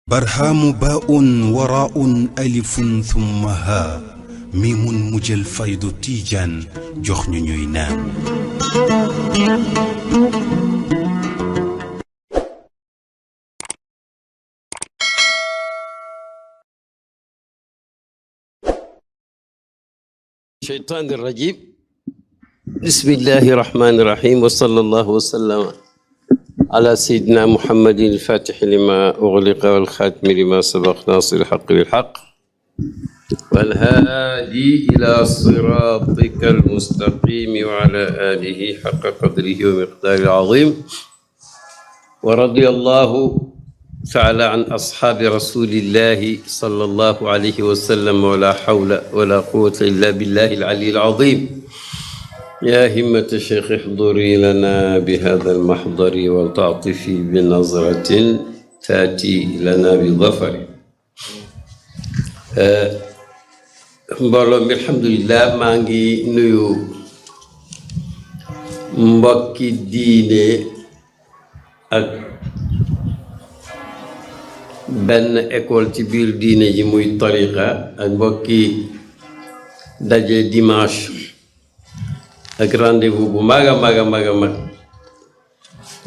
برهام باء وراء ألف ثم ها ميم مجل فيض تيجان جخن نينان الشيطان الرجيم بسم الله الرحمن الرحيم وصلى الله وسلم على سيدنا محمد الفاتح لما أغلق والخاتم لما سبق ناصر الحق بالحق والهادي إلى صراطك المستقيم وعلى آله حق قدره ومقداره العظيم ورضي الله تعالى عن أصحاب رسول الله صلى الله عليه وسلم ولا حول ولا قوة إلا بالله العلي العظيم يا همة الشيخ احضري لنا بهذا المحضر وتعطفي بنظرة تأتي لنا بظفر mbooloo mi alhamdulillah maa ngi nuyu mbokki diine ak benn école ci biir diine ji muy tariqa ak mbokki daje dimanche ak rendez-vous bu mag a mag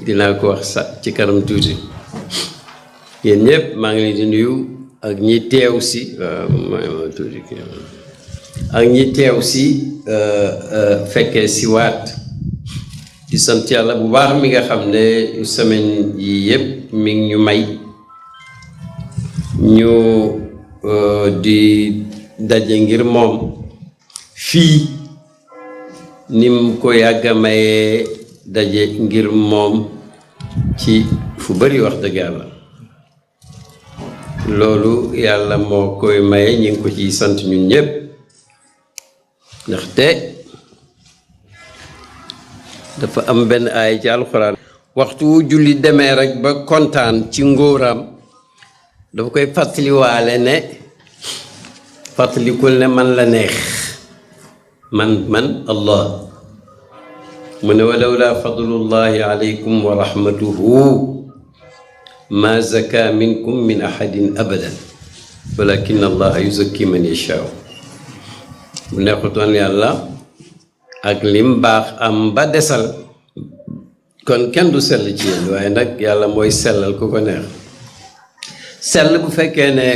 dinaa ko wax sa ci kanam tuuti yéen ñëpp maa ngi leen di nuyu ak ñi teew si fekkee si waat di sant yàlla bu baax mi nga xam ne semaine yi yëpp mi ngi ñu may ñu di daje ngir moom fii nim ko yàgga mayee daje ngir moom ci fu bari wax dëgg yàlla loolu yàlla moo koy maye ñu ngi ko ciy sant ñun ñëpp ndaxte dafa am benn aay ci alxuraan waxtu wu julli demee rek ba kontaan ci ngóoram dafa koy fàttaliwaale ne fàttalikul ne man la neex man Allah mu ne walawla fadlullahi alaykum wa rahmatuhu ma zaka minkum min ahadin abadan walakin allaha yuzakki man yashaa bu nekkutoon yàlla ak lim baax am ba desal kon kenn du sell ci yéen waaye nag yàlla mooy sellal ku ko neex sell bu fekkee ne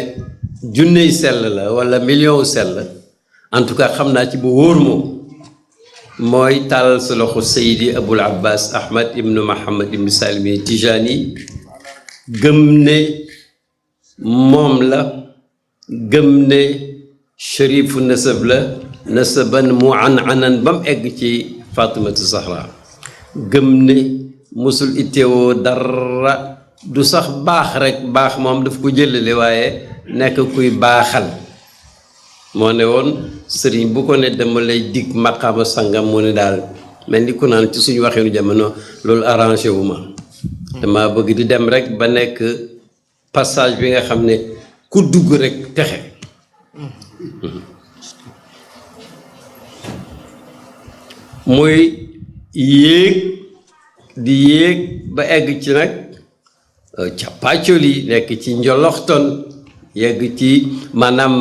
junney sell la wala million sell en tout cas xam naa ci bu wóor moom mooy tàllal sa loxo Seydi Abul Abbas Ahmad ibnu Muhammad ibnu Salimi Tijani gëm ne moom la gëm ne sharifu nasab la nasaban mu anan ba mu egg ci Fatimatu Zahra gëm ne musul itteewoo dara du sax baax rek baax moom daf ko jëlale waaye nekk kuy baaxal moo ne woon sëriñ bu ko ne dama lay dig maqaama sangam mu ne daal mel ni ku naan ci suñu waxinu jamono loolu arrangé wu ma dama bëgg di dem rek ba nekk passage bi nga xam ne ku dugg rek texe muy yéeg di yéeg ba egg ci nag càppaacoli nekk ci njoloxton yegg ci maanaam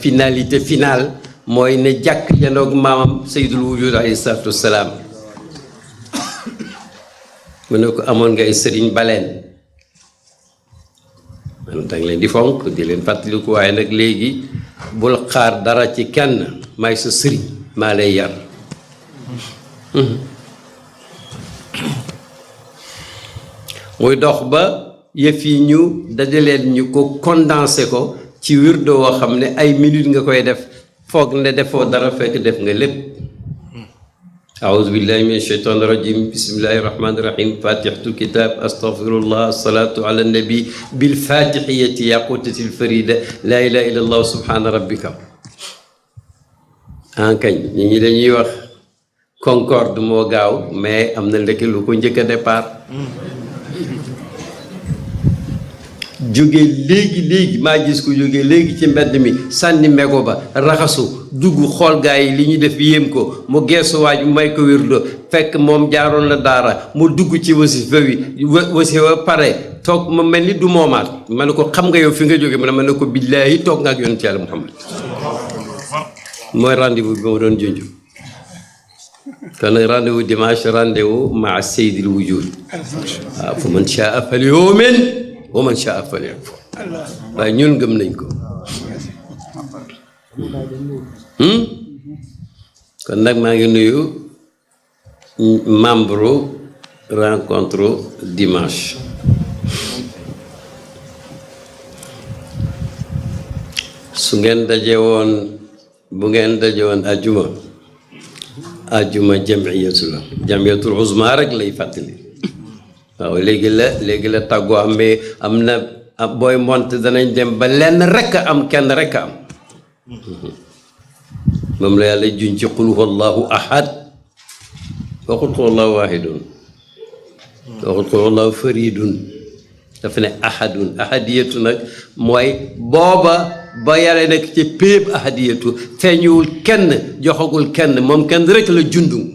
finalité finale mooy ne jàkk janoog maamam sayyidul wujud alayhi salaatu wassalaam mu ne ko amoon ngay sëriñ baleen man danga leen di fonk di leen fàttaliku waaye nag léegi bul xaar dara ci kenn may sa sëriñ maa lay yar muy dox ba yëf yi ñu dajaleen ñu ko condensé ko ci wirdo woo xam ne ay minute nga koy def foog ne defoo dara fekk def nga lépp أعوذ بالله من الشيطان الرجيم بسم الله الرحمن الرحيم فاتحة الكتاب أستغفر الله الصلاة على النبي بالفاتحية ياقوتة الفريدة لا إله إلا الله سبحان ربك كاñ ñi dañuy wax concorde moo gaaw mais am na ndekki lu ko njëkk a départ jóge léegi maa gis ko jóge léegi ci mbedd mi sànni mego ba raxasu dugg xool gaa yi li ñu def yéem ko mu geesu waaj mu may ko wirdo fekk moom jaaroon la daara mu dugg ci wasifa wi wasifa pare toog ma mel ni du moomaat ma ne ko xam nga yow fi nga jóge mu ne ma ne ko billaahi toog nga ak yonent yàlla Muhammad mooy rendez-vous bi ma doon junj kon nag rendez-vous dimanche rendez-vous maa seydil wujud waaw fa man shaa falyu'min wa man shaa falyakfur waaye ñun gëm nañ ko kon nag maa ngi nuyu membre rencontre dimanche su ngeen daje woon bu ngeen daje woon ajjuma jamiyatul uzma rek lay fàttali waaw léegi la tàggoo am mais am na booy monte danañ dem ba lenn rek am kenn rek am moom la yàlla juñ ci qul huwallahu ahad waxut qul huwallahu wahidun waxut qul huwallahu faridun dafa ne ahadun ahadiyatu nag mooy booba ba yàlla nekk ci péeb ahadiyatu feeñuwul kenn joxagul kenn moom kenn rek la jundum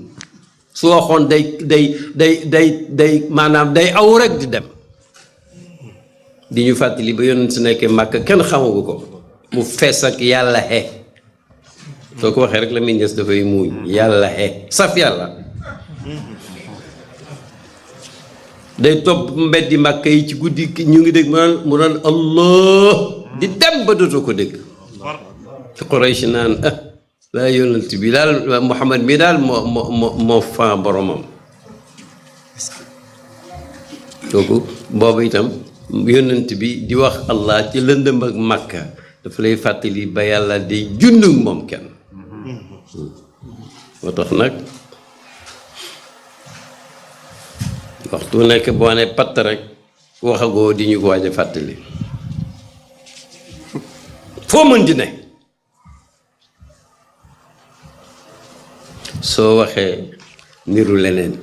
su waxoon day maanaam day aw rek di dem di ñu fàttali ba yonent si nekkee màkk kenn xamagu ko mu fees ak yàlla xe soo ko waxee rek la muy ñes dafay muuñ yàlla xe saf yàlla day topp mbeddi màkk yi ci guddi ñu ngi dégg mu naan allah di dem ba dootoo ko dégg ci Quraysh naan laa yonent bi daal Muhammad mi daal moo fan boromam kooku boobu itam yonent bi di wax allah ci lëndëm ak Makka dafa lay fàttali ba yàlla di jundu moom kenn moo tax nag waxtu nekk boo ne patt rek waxagoo di ñu ko waaj a fàttali foo mën di ne soo waxee niru leneen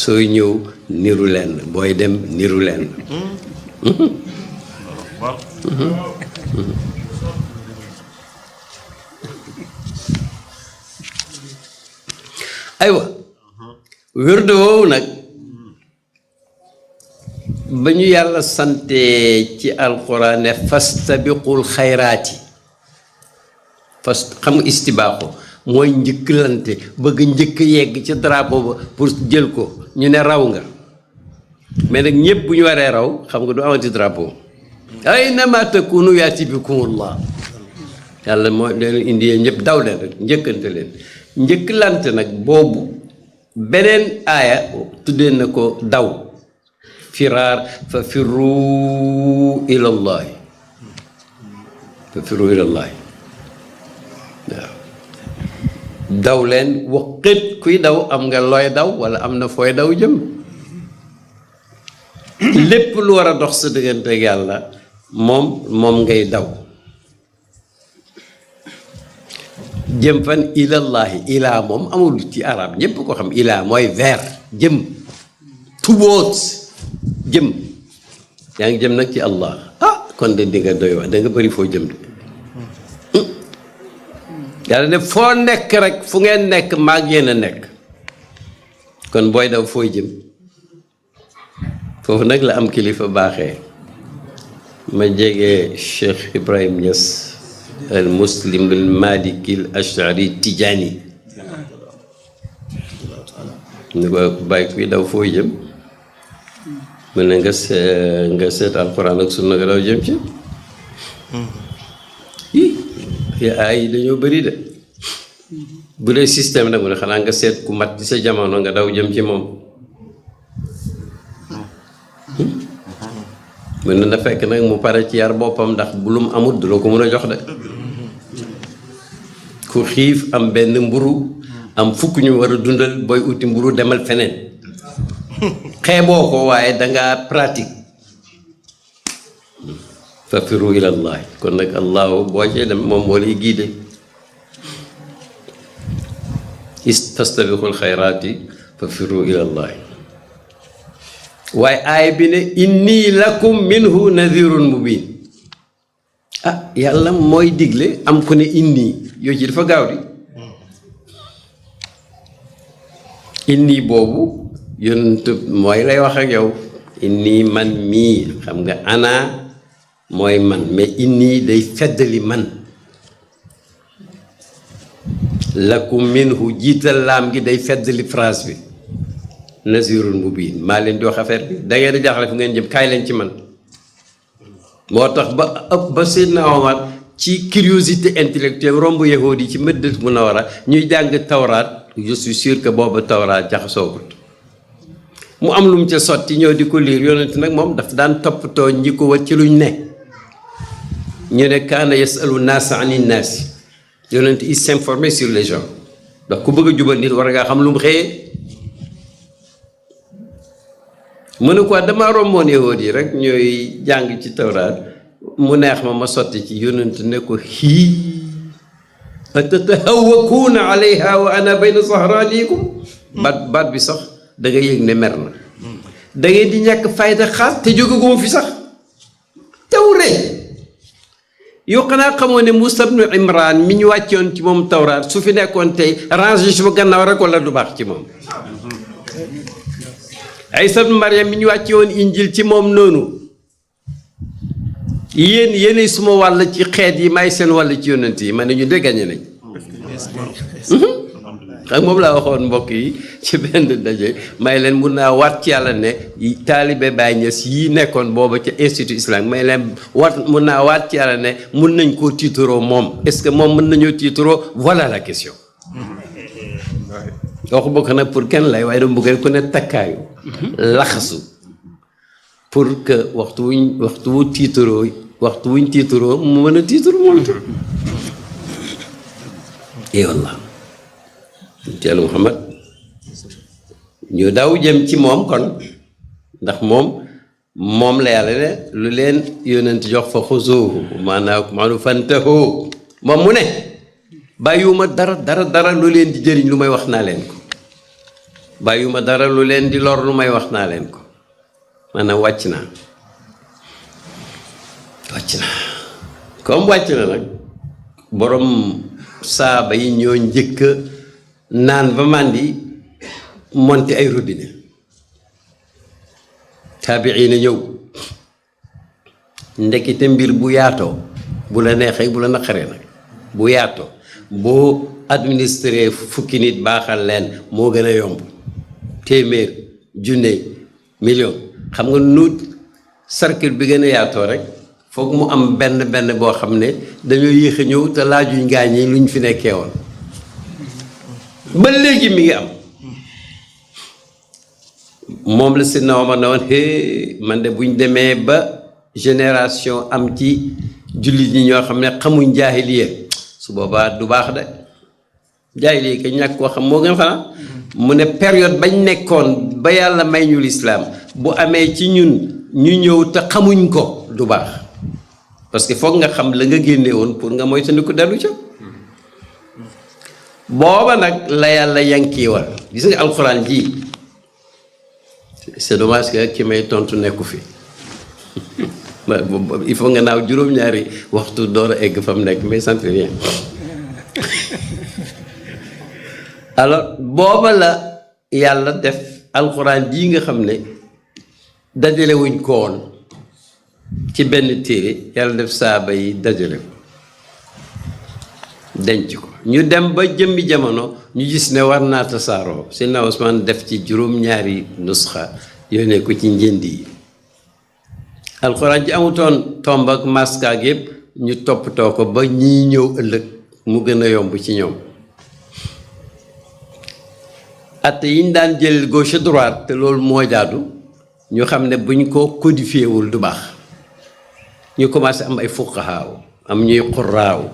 sooy ñëw niru lenn booy dem niru lenn aywa wérde woowu nag ba ñu yàlla sante ci alquran ne fastabiqul xayraati xam nga istibaaxu mooy njëkkalante bëgg njëkk yegg ci drapeau ba pour jël ko ñu ne raw nga mais nag ñëpp bu ñu waree raw xam nga du amati drapeau aynama takunu yaati bikumullah yàlla moo leen indi ñëpp daw leen rek njëkkante leen njëkkalante nag boobu beneen aaya tuddee na ko daw firaar fa firru ilallahi waaw daw leen waqit kuy daw am nga looy daw wala am na fooy daw jëm lépp lu war a dox sa diggante ak yàlla moom ngay daw jëm fan ilallahi ilaa moom amul ci arab ñépp ko xam ilaa mooy vers jëm tubóot jëm yaa ngi jëm nag ci allah kon de di nga doy wax da nga bëri foo jëm de yàlla ne foo nekk rek fu ngeen nekk maag yéen a nekk kon booy daw fooy jëm foofu nag la am kilifa baaxee ma jege Cheikh Ibrahim Niass al muslim al maliki al ashari tijaani ni ko bàyyi kuy daw fooy jëm mu ne nga seet alquran ak sunna nga daw jëm ci ay dañoo bëri de bu dee système nag mu ne xanaa nga seet ku mat ci sa jamono nga daw jëm ci moom mën na fekk nag mu pare ci yar boppam ndax bu lu mu amut du la ko mën a jox de ku xiif am benn mburu am fukk ñu war a dundal booy uti mburu demal feneen xeeboo ko waaye dangaa pratique fafiru ilallahi kon nag allahu boo cee dem moom moo lay guidé fastabiqul xayraati fafiru ilallahi waaye aay bi ne inni lakum minhu nadirun mubin yàlla mooy digle am ku ne inni yoo ci dafa gaaw di inni boobu yonent mooy lay wax ak yow inni man mii xam nga ana mooy man mais inni day feddali man lakum minhu jiital laam gi day feddali phrase bi nazirul mubin maa leen di wax affaire bi da ngeen di jaaxle fu ngeen jëm kaay leen ci man moo tax ba Seydina Omar ci curiosité intellectuelle romb yahuud yi ci Madinatu Munawwara ñuy jàng tawraat je suis sûr que boobu tawraat jaxasoogut mu am lu mu ca sotti ñëw di ko liir yonent nag moom daf daan toppatoo ñi ko war ci luñ ne ñu ne kaana yasalu naasa ani naasi yonent il s'informait sur les gens ndax ku bëgg a jubal nit war ngaa xam lu mu xëyee mu ne quoi dama romboon yahuud yi rek ñooy jàng ci tawraat mu neex ma sotti ci yonent ne ko hii atatahawwakuuna alayha wa ana bayna zahraanikum baat bi sax da nga yëg ne mer na da ngeen di ñàkk fayda xaas te jógaguma fi sax tawre yow xanaa xamoo ne Muusaa ibnu Imraan mi ñu wàccoon ci moom tawraat su fi nekkoon tey rangé su ma gannaaw rek wala du baax ci moom Iisaa ibnu Maryam mi ñu wàcce woon injil ci moom noonu yéenay suma wàll ci xeet yi may seen wàll ci yonent yi ma ne ñu déggañe nañ xam moom laa waxoon mbokk yi ci benn daje may leen mun naa waat ci yàlla ne taalibe Baay Ñas yi nekkoon booba ca institut islamique may leen mun naa waat ci yàlla ne mun nañ koo tiitaroo moom est-ce que moom mën nañoo tiitaroo voilà la question waxu bokk nag pour kenn lay waaye dama bëgg rek ku ne takkaayu laxasu pour que waxtu wuñ tiitaroo mu mën a tiitaroo moom tam et wallah Yàlla Muhammad ñu daw jëm ci moom kon ndax moom la yàlla ne lu leen yónnent jox fa xuzuuhu maanaam fantahu moom mu ne bàyyiwuma dara lu leen di jëriñ lu may wax naa leen ko bàyyiwuma dara lu leen di lor lu may wax naa leen ko maanaam wàcc naa comme wàcc na nag borom saaba yi ñoo njëkk naan ba màndi monte ay robinet taabiina ñëw ndekete mbir bu yaatoo bu la neexee bu la naqaree nag bu yaatoo boo administré fukki nit baaxal leen moo gën a yomb téeméer junne million xam nga nuut cercle bi gën a yaatoo rek foog mu am benn boo xam ne dañoo yéex a ñëw te laajuñ gaañ yi luñ fi nekkee woon ba léegi mi ngi am moom la si naw ma ne woon man de buñ demee ba génération am ci jullit ñi ñoo xam ne xamuñ jaahiliya su boobaa du baax de jaahiliya ka ñàkk koo xam moo gën xanaa mu ne période bañ nekkoon ba yàlla may ñu lislaam bu amee ci ñun ñu ñëw te xamuñ ko du baax parce que foog nga xam la nga génne woon pour nga moytandiku dellu ca booba nag la yàlla yankiiwal gis nga alxuraan ji c'est dommage que ki may tontu nekku fi il faut nga naaw juróom-ñaari waxtu door a egg fa mu nekk mais ça ne fait rien alors booba la yàlla def alxuraan jii nga xam ne dajale wuñ ko woon ci benn téere yàlla def saaba yi dajale ko denc ko ñu dem ba jëmmi jamono ñu gis ne war naa tasaaroo Seydina Ousmane def ci juróom-ñaari nusxa yónnee ko ci njënd yi alxuraan ji amutoon tomb ak maska ak yëpp ñu toppatoo ko ba ñii ñëw ëllëg mu gën a yomb ci ñoom at yi ñu daan jël gauche droite te loolu moo jaadu ñu xam ne buñ ko codifié wul du baax ñu commencé am ay fuqahaaw am ñuy qurraaw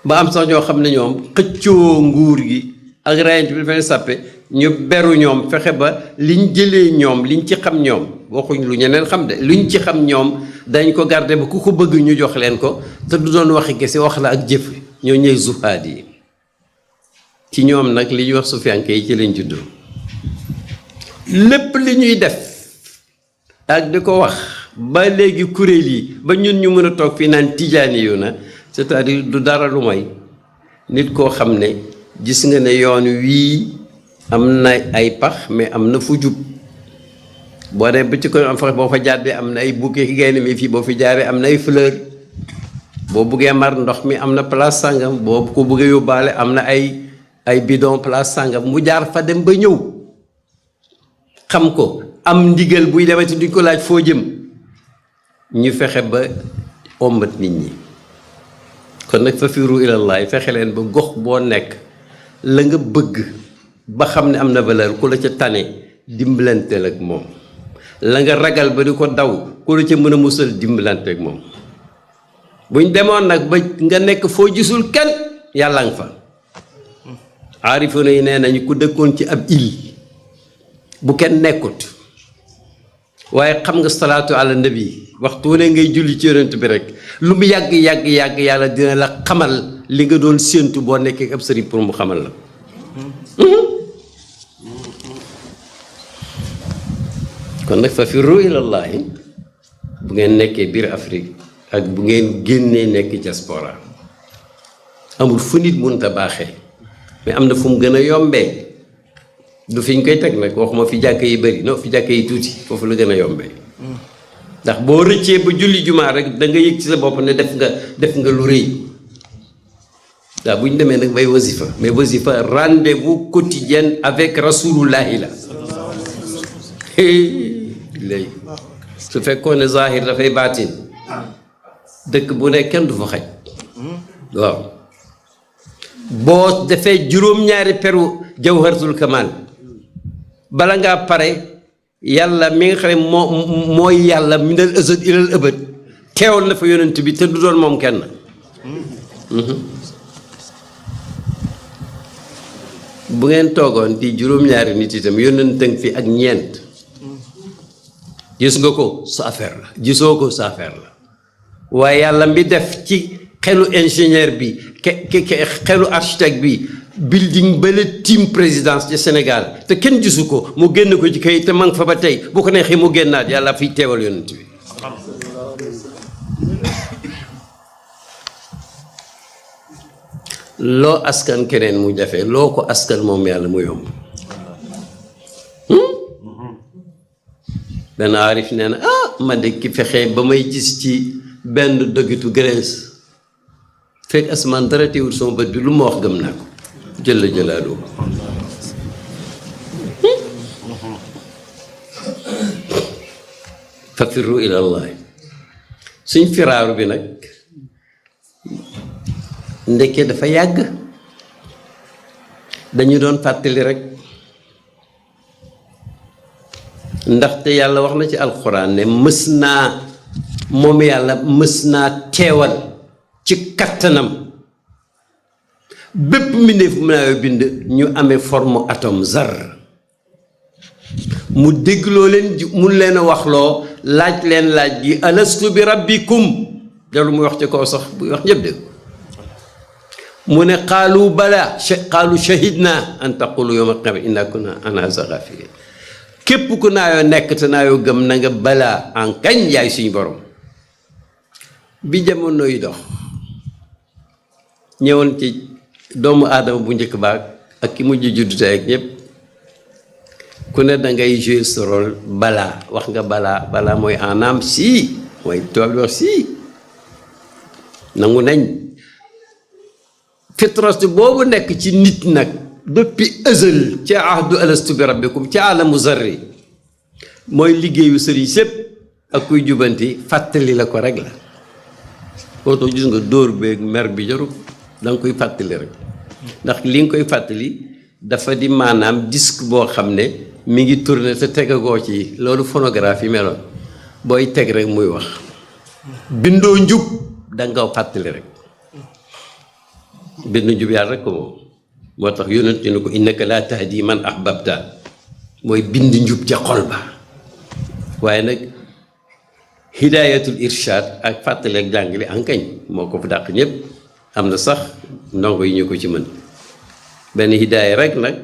ba am sax ñoo xam ne ñoom xëccoo nguur gi ak rayante bi dafay sàppe ñu beru ñoom fexe ba liñ jëlee ñoom liñ ci xam ñoom waxuñ lu ñeneen xam de luñ ci xam ñoom dañ ko garder ba ku ko bëgg ñu jox leen ko te du doon waxi kese wax la ak jëf ñoo ñëw zuhaad yi ci ñoom nag li ñuy wax sufiyanke yi ci lañ juddoo lépp li ñuy def ak di ko wax ba léegi kuréel yi ba ñun ñu mën a toog fii naan tijaani yu na c'est-à-dire du dara lu may nit koo xam ne gis nga ne yoon wii am na ay pax mais am na fu jub boo dee ba ci ko am fa boo fa jàddee am na ay bouquet ki gaynde mi fii boo fi jaaree am na ay fleur boo buggee mar ndox mi am na place sàngam boo ko buggee yóbbaale am na ay bidon place sàngam mu jaar fa dem ba ñëw xam ko am ndigal buy demati duñ ko laaj foo jëm ñu fexe ba ombat nit ñi kon nag fa firu ilallaah fexe leen ba gox boo nekk la nga bëgg ba xam ne am na valeur ku la ca tane dimbalanteel ak moom la nga ragal ba di ko daw ku la ca mën a musal dimbalante ak moom buñ demoon nag ba nga nekk foo gisul kenn yàlla nga fa aarifoona yi nee nañu ku dëkkoon ci ab île bu kenn nekkut waaye xam nga salaatu ala nabi waxtu ne ngay julli ci yonent bi rek lu mu yàgg yàlla dina la xamal li nga doon séentu boo nekkee ab sëriñ pour mu xamal la kon nag fa firru ilallaahi bu ngeen nekkee biir Afrique ak bu ngeen génnee nekk diaspora amul fu nit mënta baaxee mais am na fu mu gën a yombee du fi ñu koy teg nag waxuma fi jàkk yi bëri non fi jàkk yi tuuti foofu la gën a yombee ndax boo rëccee ba julli jumaa rek da nga yëg ci sa bopp ne def nga lu rëy waaw bu ñu demee nag bay wasifa mais wasifa rendez-vous quotidien avec rasulullahi la léegi su fekkoon ne zahir dafay baatin dëkk bu ne kenn du fa xaj waaw boo defee juróom-ñaari peru jawharatul kamal bala ngaa pare yàlla mi nga xam ne mooy yàlla minal azal ilal abad teewal na fa yonent bi te du doon moom kenn bu ngeen toogoon di juróom-ñaari nit itam yonent fi ak ñeent gis nga ko sa affaire la gisoo ko sa affaire la waaye yàlla mi def ci xelu ingénieur bi xelu architecte bi building ba la team présidence ci Sénégal te kenn gisu ko mu génn ko ci kay te ma nga fa ba tey bu ko neexee mu génnaat yàlla fiy teewal yonent bi loo askan keneen mu jafe loo ko askan moom yàlla mu yomb benn aarif nee na ma de ki fexe ba may gis ci benn dogitu Grèce fekk asmaan dara teewul sama bët bi lu ma wax gëm naa ko jël jëlaaloo fa firru ilallahi suñ firaaru bi nag ndekkee dafa yàgg dañu doon fàttali rek ndaxte yàlla wax na ci alxuraan ne mës naa moom yàlla mës naa teewal ci kattanam bépp mbindeef mu naa bind ñu amee forme atome zar mu déggloo leen mun leen a waxloo laaj leen laaj gi alastu bi rabbikum loolu muy wax ci kaw sax buy wax ñëpp dégg mu ne qaalu bala qaalu shahidna an taqulu yawma qiyamati inna kunna an haza ghafilin képp ku naayoo nekk te naayoo gëm na nga balaa en kañ yaay suñu borom bi jamono yi dox ñëwoon ci doomu aadama bu njëkk baag ak ki mujj juddu tey ak ñëpp ku ne da ngay jouer ce rôle balaa wax nga balaa mooy en âme si mooy tubaab di wax si nangu nañ fitras boobu nekk ci nit nag depuis ëzël ci ahdu alastu bi rabbikum ci alamu zarri mooy liggéeyu sëriñ sépp ak kuy jubanti fàttali la ko rek la boo tax gis nga dóor beeg mer bi jaru da nga koy fàttali rek ndax li nga koy fàttali dafa di maanaam disque boo xam ne mi ngi tourné te tegagoo ci loolu phonographie meloon booy teg rek muy wax bindoo njub da nga ko fàttali rek bindu njub yàlla rek ko moom moo tax yonent ni ko innaka laa tahdi man ahbabta mooy bind njub ca xol ba waaye nag hidayatul irshad ak fàttali ak jàngale ankañ moo ko fu dàq ñëpp am na sax ndongo yi ñu ko ci mën benn hidaaya rek nag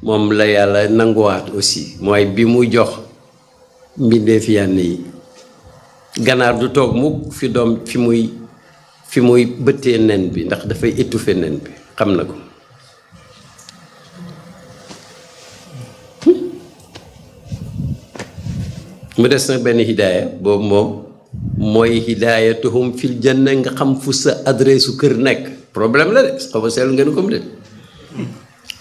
moom la yàlla nanguwaat aussi mooy bi mu jox mbindeef yànn yi ganaar du toog mukk fi doom fi muy bëttee nen bi ndax dafay étouffer nen bi xam na ko mu des nag benn hidaaya boobu moom mooy hidaayatuhum fil janna nga xam fu sa adresse su kër nekk problème la de xaw ma seetlu ngeen ko mu de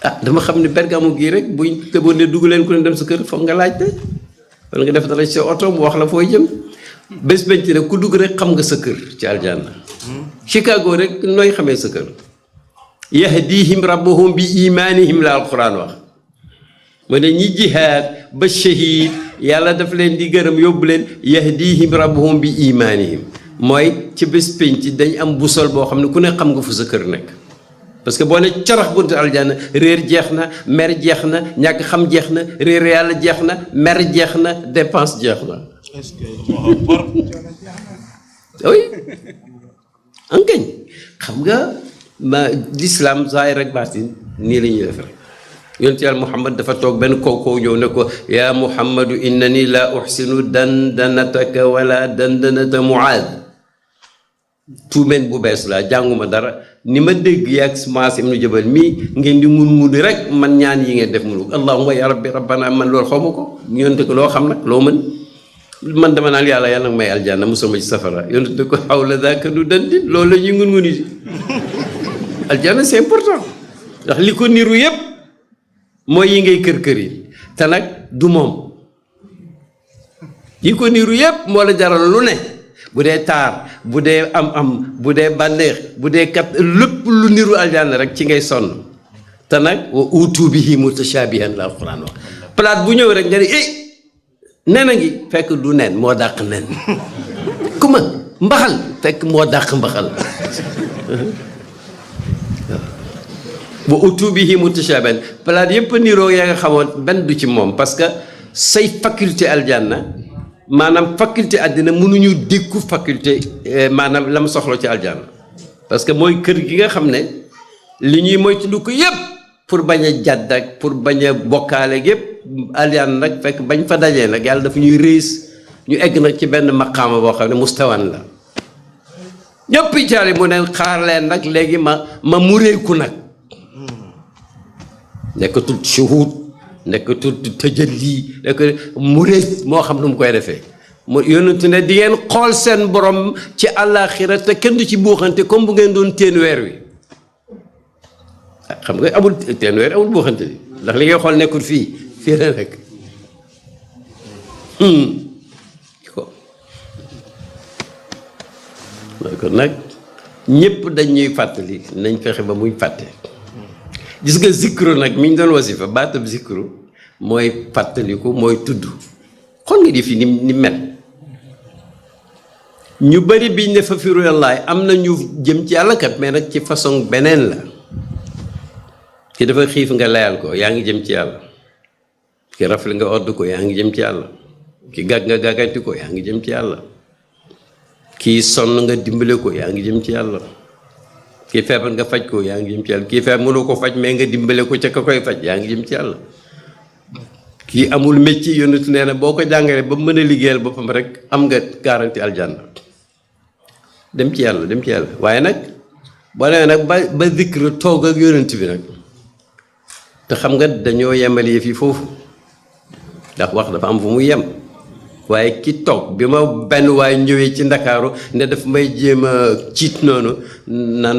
ah dama xam ne Bergamo gii rek buñ tëboon ne dugg leen ku ne dem sa kër foog nga laajte wala nga def dara ci sa oto mu wax la fooy jëm bés benn ci ne ku dugg rek xam nga sa kër ci aljanna Chicago rek nooy xamee sa kër yahdihim rabbuhum bi imanihim la alquran wax mu ne ñi jihaad ba shahid yàlla daf leen di gërëm yóbbu leen yahdihim rabbuhum bi imanihim mooy ci bés penc dañ am busol boo xam ne ku ne xam nga fu sa kër nekk parce que boo ne carax buntu aljanna réer jeex na mer jeex na ñàkk xam jeex na réer yàlla jeex na mer jeex na dépense jeex na oui ankañ xam nga ma l'islam zaahir ak baatin nii la ñuy def rek yonent yàlla Muhammad dafa toog benn kaw ñëw ne ko yaa Muhammadu innani la uxsinu dandanataka wala dandanata Muaad tuumeen bu bees laa jànguma dara ni ma dégg yaag Muaaz ibnu Jabal mii ngeen di mun rek man ñaan yi ngeen def munu allahumma ya rabbi rabbana man loolu xaw ma ko yonent ko loo xam nag loo mën man dama naan yàlla nag may aljanna musuma ci safara yonent ko xawla daaka du dandi loolu la ñuy ngun-nguni si aljanna c'est important ndax li ko niru yépp mooy yi ngay kër yi te nag du moom yi ko niru yépp moo la jaral lu ne bu dee taar bu dee am bu dee bànneex bu dee kat lépp lu niru aljanna rek ci ngay sonn te nag wa utu bihi mutashabihan la alquran wax palaat bu ñëw rek nga ne nen a ngi fekk du nen moo dàq nen kuma mbaxal fekk moo dàq mbaxal wa utu bihi mutashabihan palaat yépp niroo yaa nga xamoon benn du ci moom parce que say faculté aljanna maanaam faculté àddina mënuñu dékku faculté maanaam la mu soxla ci aljanna parce que mooy kër gi nga xam ne li ñuy moytu ko yépp pour bañ a jàdd ak pour bañ a bokkaale yépp aljanna nag fekk bañ fa dajee nag yàlla dafa ñuy rées ñu egg nag ci benn maqaama boo xam ne mustawan la ñëpp caali mu ne xaar leen nag léegi ma mureeku nag nekkatul shuhud nekkatul tajalli nekk mureek moo xam nu mu koy defee mu yonentu ne di ngeen xool seen borom ci àllaaxira te kenn du ci buuxante comme bu ngeen doon teen weer wi xam nga amul teen weer amul buuxante bi ndax li ngay xool nekkul fii la nekk kon nag ñépp dañuy fàttali nañ fexe ba muy fàtte gis nga zikru nag mi ñu doon wasifa baatab zikru mooy fàttaliku mooy tudd xool nga di fi ni mel ñu bari biñ ne fa firu yàllaay am na ñu jëm ci yàlla kat mais nag ci façon beneen la ki dafa xiif nga layal ko yaa ngi jëm ci yàlla ki rafle nga odd ko yaa ngi jëm ci yàlla ki gàgg nga gàgganti ko yaa ngi jëm ci yàlla kii sonn nga dimbale ko yaa ngi jëm ci yàlla kii feebar nga faj ko yaa ngi jëm ci yàlla kii feebar mënoo ko faj mais nga dimbale ko ca ka koy faj yaa ngi jëm ci yàlla kii amul métier yonent nee na boo ko jàngalee ba mën a liggéeyal boppam rek am nga garanti aljanna dem ci yàlla waaye nag boo demee nag ba zikr toog ak yonent bi nag te xam nga dañoo yemal yëf yi foofu ndax wax dafa am fu muy yem waaye ki toog bi ma benn waaye ñëwee ci ndakaaru ne daf may jéem a ciit noonu naan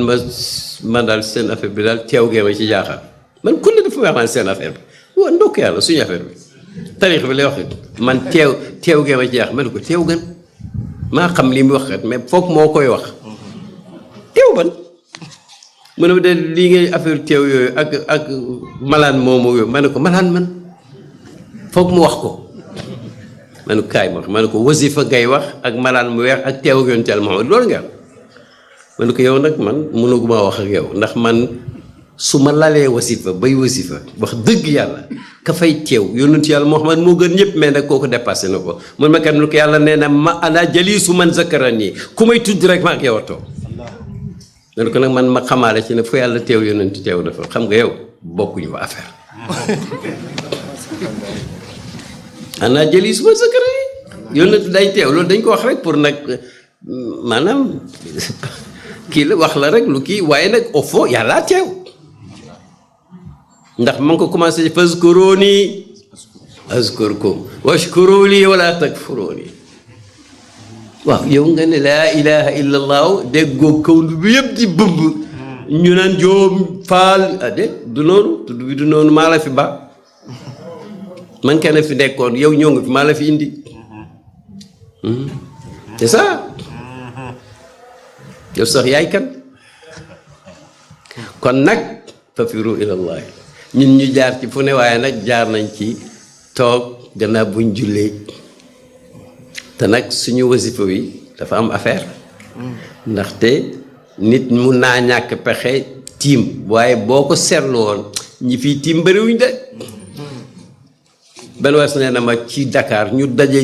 ma daal seen affaire bi daal teew gee ma ci jaaxal man ku ne dafa wax naan seen affaire bi waaw ndokk yàlla suñu affaire bi tarix bi lay wax man teew gee ma ci jaaxal ma ne ko teew gën maa xam li mu wax kat mais foog moo koy wax teew ban mu ne ma de lii ngay affaire teew yooyu ak malaan moomu yooyu ma ne ko malaan man foog mu wax ko ma ne ko kaay ma ne ko wasifa ngay wax ak malaan mu weex ak teew ak yonent Yàlla Muhammad loolu nga ma ne ko yow nag man mënuguma wax ak yow ndax man su ma lalee wasifa bay wasifa wax dëgg yàlla ka fay teew yonent Yàlla Muhammad moo gën ñëpp mais nag kooku dépassé na ko mun ma kat lu ko yàlla nee na ma ana jaliisu man zakarani ku may tudd rek maa ak yow a toog ma ne ko nag man ma xamaale ci ne fu yàlla teew yonent teew dafa xam nga yow bokkuñu fa affaire ana jëli suma sakara yi yonent day teew loolu dañ ko wax rek pour nag maanaam kii la wax la rek lu kii waaye nag au fond yàlla teew ndax ma ngi ko commencé fazkuruni azkurkum washkuru lii wala takfuruni waaw yow nga ne laa ilaha illa allahu déggoo kawndu bi yëpp di bëmb ñu naan joom faal du noonu tudd bi du noonu maa la fi ba man kenn fi nekkoon yow ñëw nga fi maa la fi indi c'est ça yow sax yaay kan kon nag fafiru ilallahi ñun ñu jaar ci fu ne waaye nag jaar nañ ci toog gannaaw buñ jullee te nag suñu wasifa wi dafa am affaire ndaxte nit mun naa ñàkk pexe tiim waaye boo ko seetlu woon ñi fii tiim bëriwuñ de benn was nee na ma ci Dakar ñu daje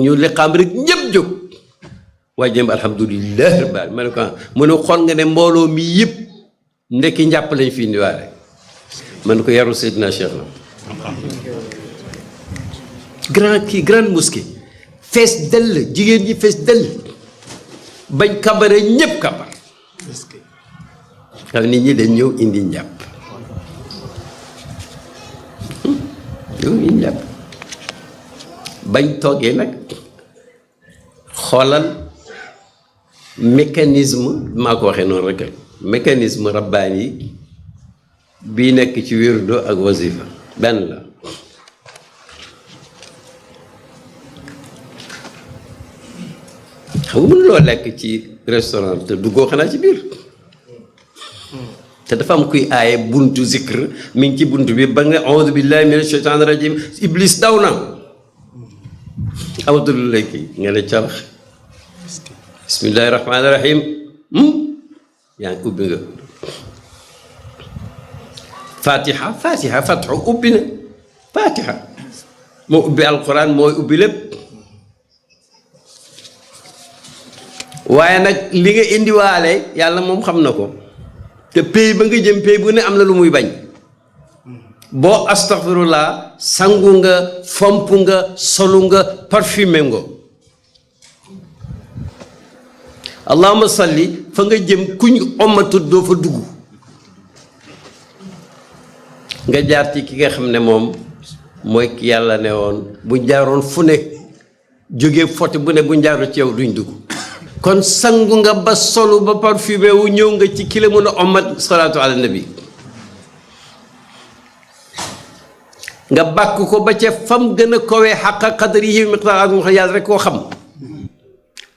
ñu liqaam rek ñëpp jóg waaye jëm alhamdulilah rabbil alamin ma ne ko mu ne xool nga ne mbooloo mi yëpp ndekki njàpp lañ fi indiwaale man ko yaru Seydina Cheikh la grande mosquée fees dell jigéen ñi fees dell bañ kabare ñëpp kabar xam nit ñi dañ ñëw indi njàpp bañ toogee nag xoolal mécanisme maa ko waxee noonu rek mécanisme rabbaani yi bii nekk ci wirdo ak wasifa benn la xam nga mënuloo lekk ci restaurant te duggoo xanaa ci biir te dafa am kuy aaye buntu zikr mi ngi ci buntu bi ba nga audu billahi mina shaytaani rajim iblis daw na amatul lekk nga ne carax bismillahi rahmaani rahim yaa ngi ubbi nga fatiha fatxu ubbi na fatiha moo ubbi alquran mooy ubbi lépp waaye nag li nga indiwaale yàlla moom xam na ko te pays ba nga jëm pays bu ne am na lu muy bañ boo astaghfirullah sangu nga fomp nga solu nga parfumé nga allahumma salli fa nga jëm kuñ omatut doo fa dugg nga jaar ci ki nga xam ne moom mooy ki yàlla ne woon bu jaaroon fu ne jógee fote bu ne bu jaaru ci yow duñ dugg kon sangu nga ba solu ba parfumé wu ñëw nga ci ki la mën a omat salaatu ala nabi nga bàkk ko ba ca fam gën a kowee xaqa qadrihi miqdaar yàlla rek koo xam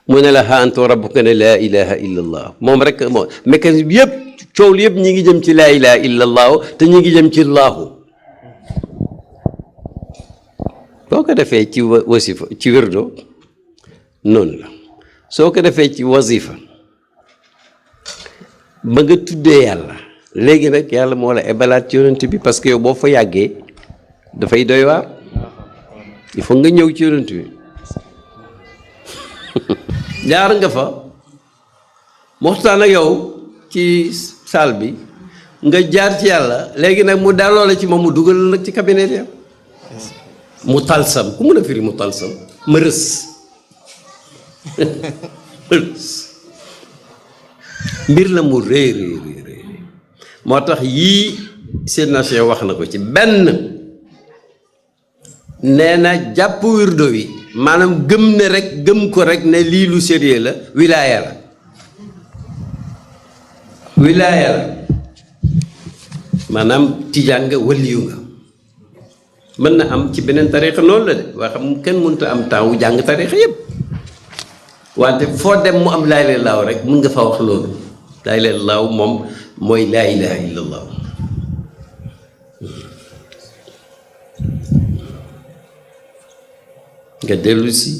mu ne la ha antum rabbuka ne laa ilaha illa allah moom rek moom mécanisme bi yëpp coow li yëpp ñi ngi jëm ci laa ilaha illa allahu te ñi ngi jëm ci laahu boo ko defee ci wasifa ci wirdo noonu la soo ko defee ci wasifa ba nga tuddee yàlla léegi nag yàlla moo la ebalaat ci yonent bi parce que yow boo fa yàggee dafay doy waar il faut nga ñëw ci yonent bi jaar nga fa mu waxtaan ak yow ci salle bi nga jaar ci yàlla léegi nag mu delloo la ci moom mu dugal nag ci cabinet ya mu talsam ku mun a firi mu talsam ma rës mbir la mu rëy moo tax yii Seydina Cheikh wax na ko ci benn nee na jàpp wirdo wi maanaam gëm ne rek gëm ko rek ne lii lu sérieux la wilaaya la maanaam tijaan nga waliyu nga mën na am ci beneen tarixa noonu la de waa xam kenn mënut a am temps wu jàng tarixa yépp wante foo dem mu am laa ilaaha illallaah rek mun nga fa wax loolu laa ilaaha illallaah moom mooy laa ilaaha illallaah nga dellu si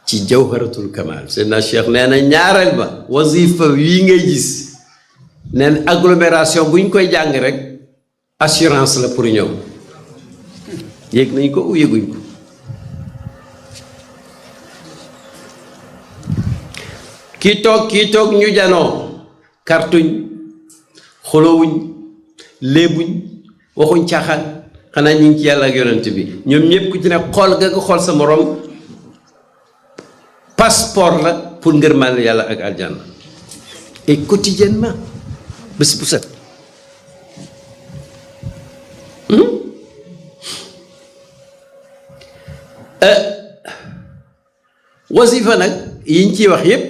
ci jawharatul kamal Seydina Cheikh nee na ñaareel ba wasifa wii ngay gis nee na agglomération bu ñu koy jàng rek assurance la pour ñoom yéeg nañ ko u yéeguñ ko kii toog ñu janoo kartuñ xulowuñ léebuñ waxuñ caaxaan xanaa ñu ngi ci yàlla ak yonent bi ñoom ñëpp ku ci ne xool nga ko xool sa morom passeport la pour ngërmaande yàlla ak aljanna et quotidiennement bés bu set wasifa nag yiñ ciy wax yépp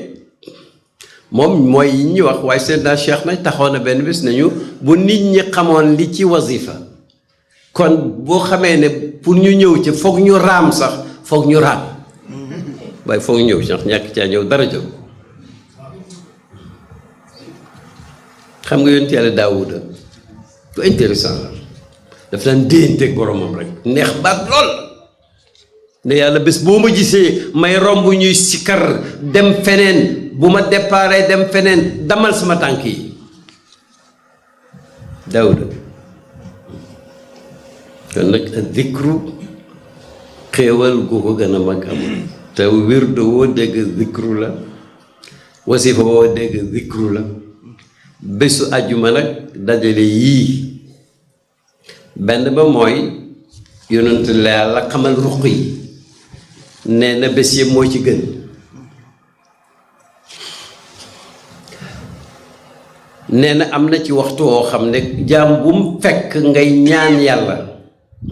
moom mooy yi ñuy wax waaye Seydina Cheikh nag taxaw na benn bés nañu bu nit ñi xamoon li ci wasifa kon boo xamee ne pour ñu ñëw ci foog ñu raam sax foog ñu raam waaye foog ñëw sax ñàkk caa ñëw dara jóg xam nga yonent Yàlla Daawuda lu intéressant la daf daan déyanteeg boromam rek neex baat lool ne yàlla bés boo ma gisee may romb ñuy sikkar dem feneen bu ma déparé dem feneen damal sama tànk yi Daawuda kon nag zikru xéewal gu ko gën a mag amul te wirdu woo dégg zikru la wasifa woo dégg zikru la bésu àjjuma nag dajale yii benn ba mooy yonent la yàlla xamal ruq yi nee na bés yëpp moo ci gën nee na am na ci waxtu woo xam ne jaam bu mu fekk ngay ñaan yàlla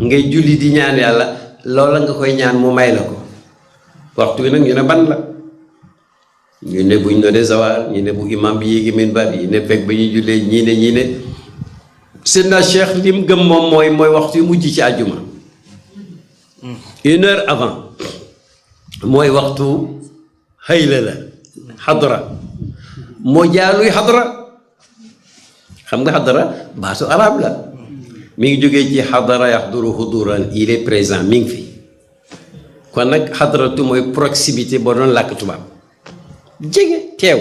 ngay julli di ñaan yàlla loola nga koy ñaan mu may la ko waxtu wi nag ñu ne ban la ñu ne buñ noddee zawal ñu ne bu imam bi yéegi minbar yi ne fekk ba ñuy jullee ñii ne Seydina Cheikh lim gëm moom mooy waxtu yu mujj ci àjjuma 1 heure avant mooy waxtu xëyla la xadra moo jaaluy xadra xam nga xadra baatu arab la mi ngi jógee ci xadara yaxduru xuduran il est présent mi ngi fi kon nag xadratu mooy proximité boo doon làkk tubaab jege teew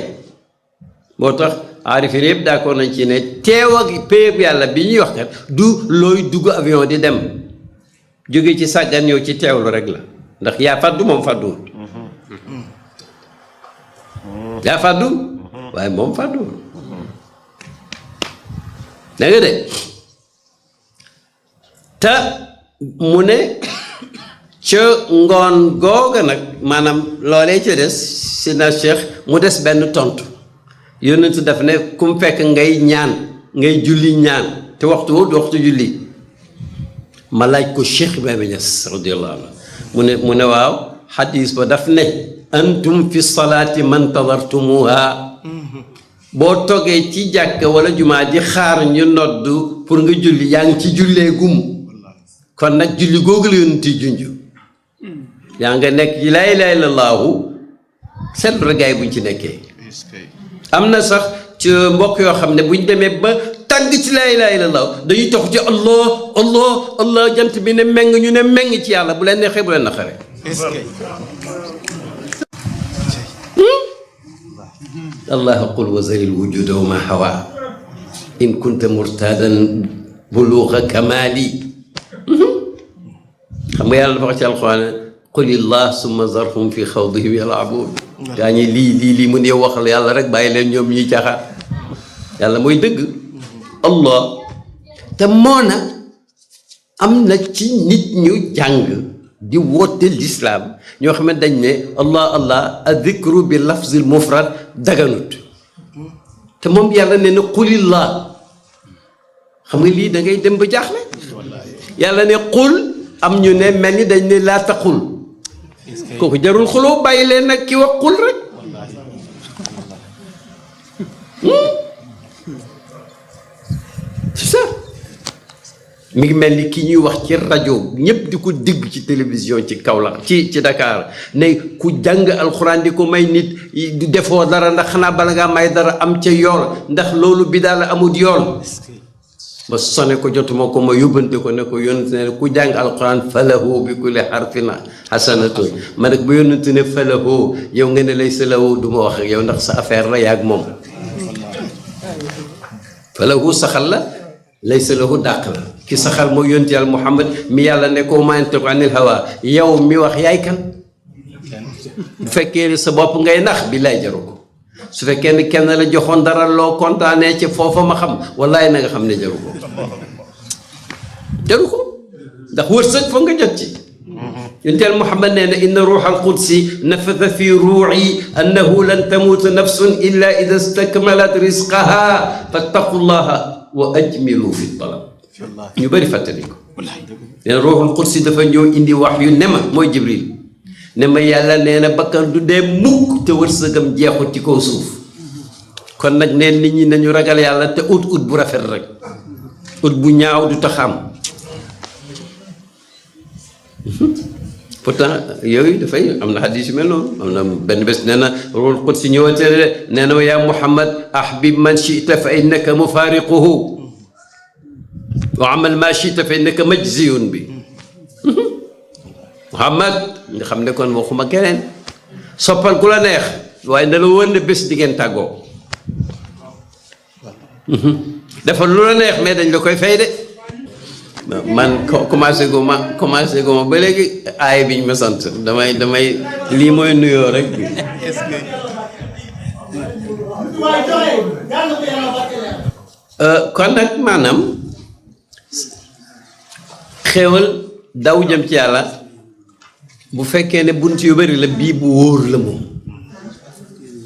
moo tax aarifin yëpp d'accord nañ ci ne teew ak péeb yàlla bi ñuy wax kat du looy dugg avion di dem jóge ci sàggan yow ci teewlu rek la ndax yaa fàddu moom fàdduwul yaa fàddu waaye moom fàdduwul da nga de te mu ne ca ngoon googa nag maanaam loolee ca des Seydina Cheikh mu des benn tontu yonent daf ne ku mu fekk ngay ñaan ngay julli ñaan te waxtu woo du waxtu julli ma laaj ko Cheikh Ibrahima Niass radiyallahu anhu mu ne waaw xadis ba daf ne antum fi salaati man tadartumuha boo toggee ci jàkk wala jumaa di xaar ñu nodd pour nga julli yaa ngi ci jullee gum kon nag julli googu la yonent yi junj yaa nga nekk ci laa ilaaha illallaahu seetlu rek gaay buñ ci nekkee am na sax ci mbokk yoo xam ne buñ demee ba tàgg ci laa ilaaha illallaahu dañuy tox ci allah allah allah jant bi ne meng ñu ne meng ci yàlla bu leen neexee bu leen naqaree allah qul wa zaril wujuda wa ma hawa in kunta murtadan buluuxa kamali xam nga yàlla dafa wax ci alxuraan qulillah summa zarhum fi xawdihim yal'abuun gaa ñi lii mun yow waxal yàlla rek bàyyi leen ñoom ñuy caaxaan yàlla mooy dëgg allah te moo na am na ci nit ñu jàng di woote lislaam ñoo xam ne dañ ne allah allah adikru bi lafzil mufrad daganut te moom yàlla ne na qulillah xam nga lii da ngay dem ba jaaxle yàlla ne qul am ñu ne mel ni dañ ne laa taqul kooku jarul xuloo bàyyi leen nag ki wax qul rek c'est ça mi ngi mel ni ki ñuy wax ci rajo ñépp di ko dégg ci télévision ci Kaolack ci Dakar ne ku jàng alxuraan di ko may nit du defoo dara ndax xanaa bala ngaa may dara am ca yool ndax loolu bi daal amut yool ba sone ko jotuma ko ma yóbbante ko ne ko yónnante ne ku jàng alxuraan falahu bi kulli harfin hasanatun ma ne ba yónnante ne falahu yow nga ne lay sa lahu du ma wax ak yow ndax sa affaire la yaag moom falahu saxal la laysa lahu dàq la ki saxal mooy yonent yàlla Muhammad mi yàlla ne ko ma yantiqu anil hawa yow mi wax yaay kan bu fekkee sa bopp ngay nax bi lay jaru ko su fekkee ne kenn la joxoon dara loo kontaanee ci foofa ma xam wallaay na nga xam ne jaru ko ndax wërsëg foog nga jot ci yonent yàlla Muhammad nee na inna ruuxal qudsi nafata fi ruuxi annahu lan tamuuta nafsun illa ida stakmalat risqaha fattaqullaha wa ajmilu fi talab ñu bëri fàttali ko nee na ruuxul qudsi dafa ñëw indi wax yu ne ma mooy Jibril ne ma yàlla nee na bakkan du dee mukk te wërsëgam jeexut ci kaw suuf kon nag neen nit ñi nañu ragal yàlla te ut bu rafet rek ut bu ñaaw du tax am pourtant yooyu dafay am na xadis yu mel noonu am na benn bés nee na ruuhul qudsi ñëwate de nee na yaa Muhammad ahbib man chita fa innaka mufaariquhu wa amal ma chita fa innaka majziyun bi Muhammad nga xam ne kon waxuma keneen soppal ku la neex waaye na la wër ne bés di ngeen tàggoo dafa lu la neex mais dañ la koy fay de man commencé gu ma ba léegi aay biñ ma sant damay lii mooy nuyoo rek kon nag maanaam xéewal daw jëm ci yàlla bu fekkee ne bunt yu bari la bii bu wóor la moom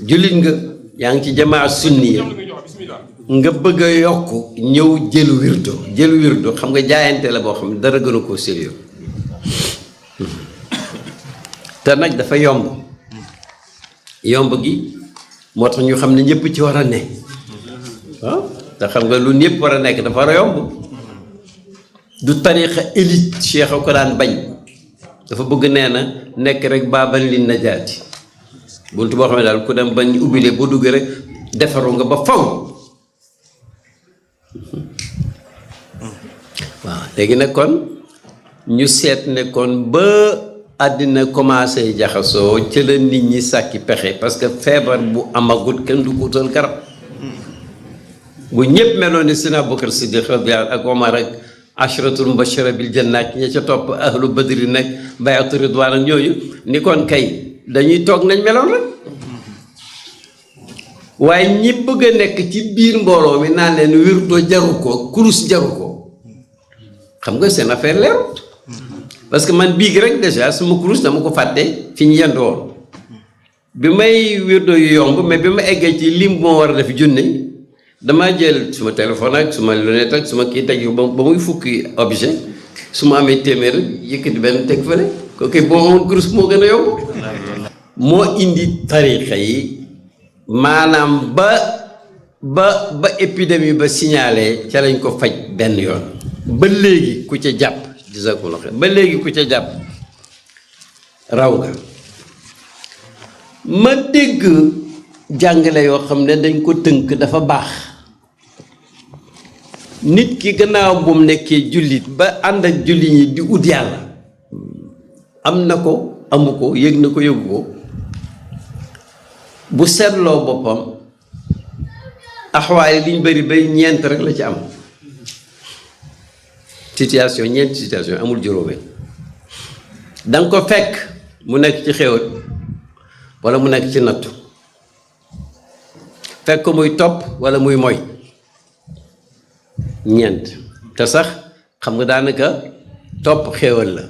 jullit nga yaa ngi ci jamaa sunni nga bëgg a yokk ñëw jël wirdo xam nga jaayante la boo xam ne dara gënu koo sérieux te nag dafa yomb gi moo tax ñu xam ne ñëpp ci war a ne waaw te xam nga lu ñëpp war a nekk dafa war a yomb du tariqa élite cheikh a ko daan bañ dafa bëgg nee na nekk rek baabal li najaati buntu boo xam ne daal ku dem bañ ubbile boo duggee rek defaru nga ba faw waaw léegi nag kon ñu seet ne kon ba àddina commencé jaxasoo ci la nit ñi sàkki pexe parce que feebar bu amagut kenn du ko utal garab bu ñëpp meloon ni Sina Abubakar Siddiq radiyallahu ak Omar ak ashratul mubashara bil janna ak ña ca topp ahlu badri nag bayatu ridwaan ak ñooñu ni kon kay dañuy toog nañ meloon rek waaye ñi bëgg a nekk ci biir mbooloo mi naan leen wirdo jaru ko kurus jaru ko xam nga seen affaire leerut parce que man biig rek déjà suma kurus dama ko fàtte fi ñu yend woon bi may wirdo yu yomb mais bi ma eggee ci lim moo war a def junne damaa jël suma téléphone ak suma lunette ak suma kii teg yu ba muy fukki objet su ma amee téeméer yëkkati benn teg fële kooku boo amoon kurus moo gën a yomb moo indi tarixa yi maanaam ba épidémie ba signalé ca lañ ko faj benn yoon ba léegi ku ca jàpp jazakumullah xayr ba léegi ku ca jàpp raw nga ma dégg jàngale yoo xam ne dañ ko tënk dafa baax nit ki gannaaw bu mu nekkee jullit ba ànd ak jullit ñi di ut yàlla am na ko amu ko yëg na ko yëgu ko bu seetloo boppam axwaay liñ bëri bay ñeent rek la ci am situation ñeenti situation amul juróomee danga ko fekk mu nekk ci xéwat wala mu nekk ci nattu fekk ko muy topp wala muy moy ñeent te sax xam nga daanaka topp xéwal la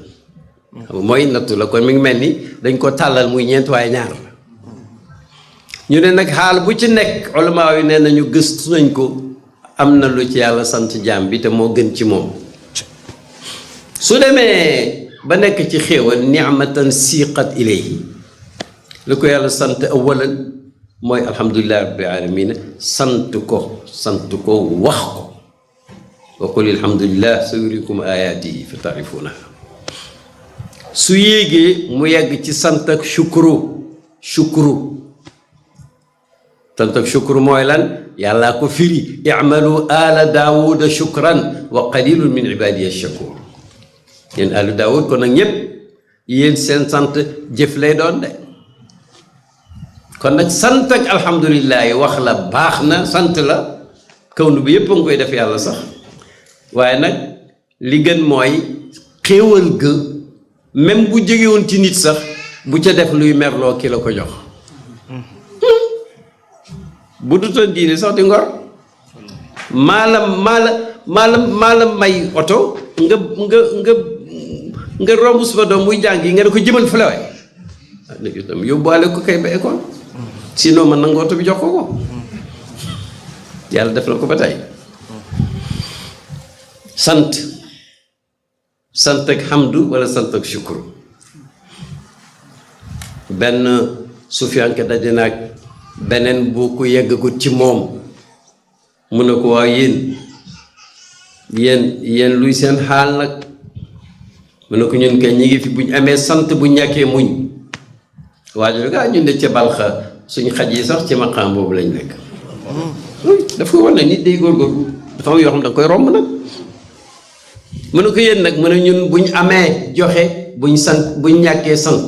xam nga mooy nattu la kon mi ngi mel ni dañ ko tàllal muy ñeent waaye ñaar la ñu ne nag xaal bu ci nekk ulama yi nee nañu gëstu nañ ko am na lu ci yàlla sant jaam bi te moo gën ci moom su demee ba nekk ci xéewal ni'matan siiqat ilayhi lu ko yàlla sant awalan mooy alhamdulillahi rabbil alamin sant ko wax ko wa qul alhamdulillah sa yurikum ayatihi fa taarifunaha su yéegee mu yegg ci sant ak shukru sant ak shukru mooy lan yàllaa ko firi i'malu ala daawuda shukran wa qalilun min ibadiya shakur yéen alu daawud kon nag ñépp yéen seen sant jëf lay doon de kon nag sant ak alhamdulillahi wax la baax na sant la kawnu bi yépp a ngi koy def yàlla sax waaye nag li gën mooy xéewal ga même bu jógewoon ci nit sax bu ca def luy merloo ki la ko jox bu dutoon diine sax di ngor maalam may oto nga romb suma doom muy jàng yi nga ne ko jëmal fële waay léegi itam yóbbuwaale ko kay ba école sinon man nangu oto bi jox ko yàlla def na ko ba tey sant ak hamdu wala sant ak shukru benn sufiyanke daje naag beneen bu ku yeggagut ci moom mu ne ko waaw yéen luy seen xaal nag mu ne ko ñun kay ñi ngi fi buñ amee sant bu ñàkkee muñ waajo gaa ñun de ca balxa suñ xaj yi sax ci maqaam boobu lañ nekk dafa war na nit day góorgóorlu dafa am yoo xam da nga koy romb nag mu ne ko yéen nag mu ne ñun buñ amee joxe buñ sant buñ ñàkkee sant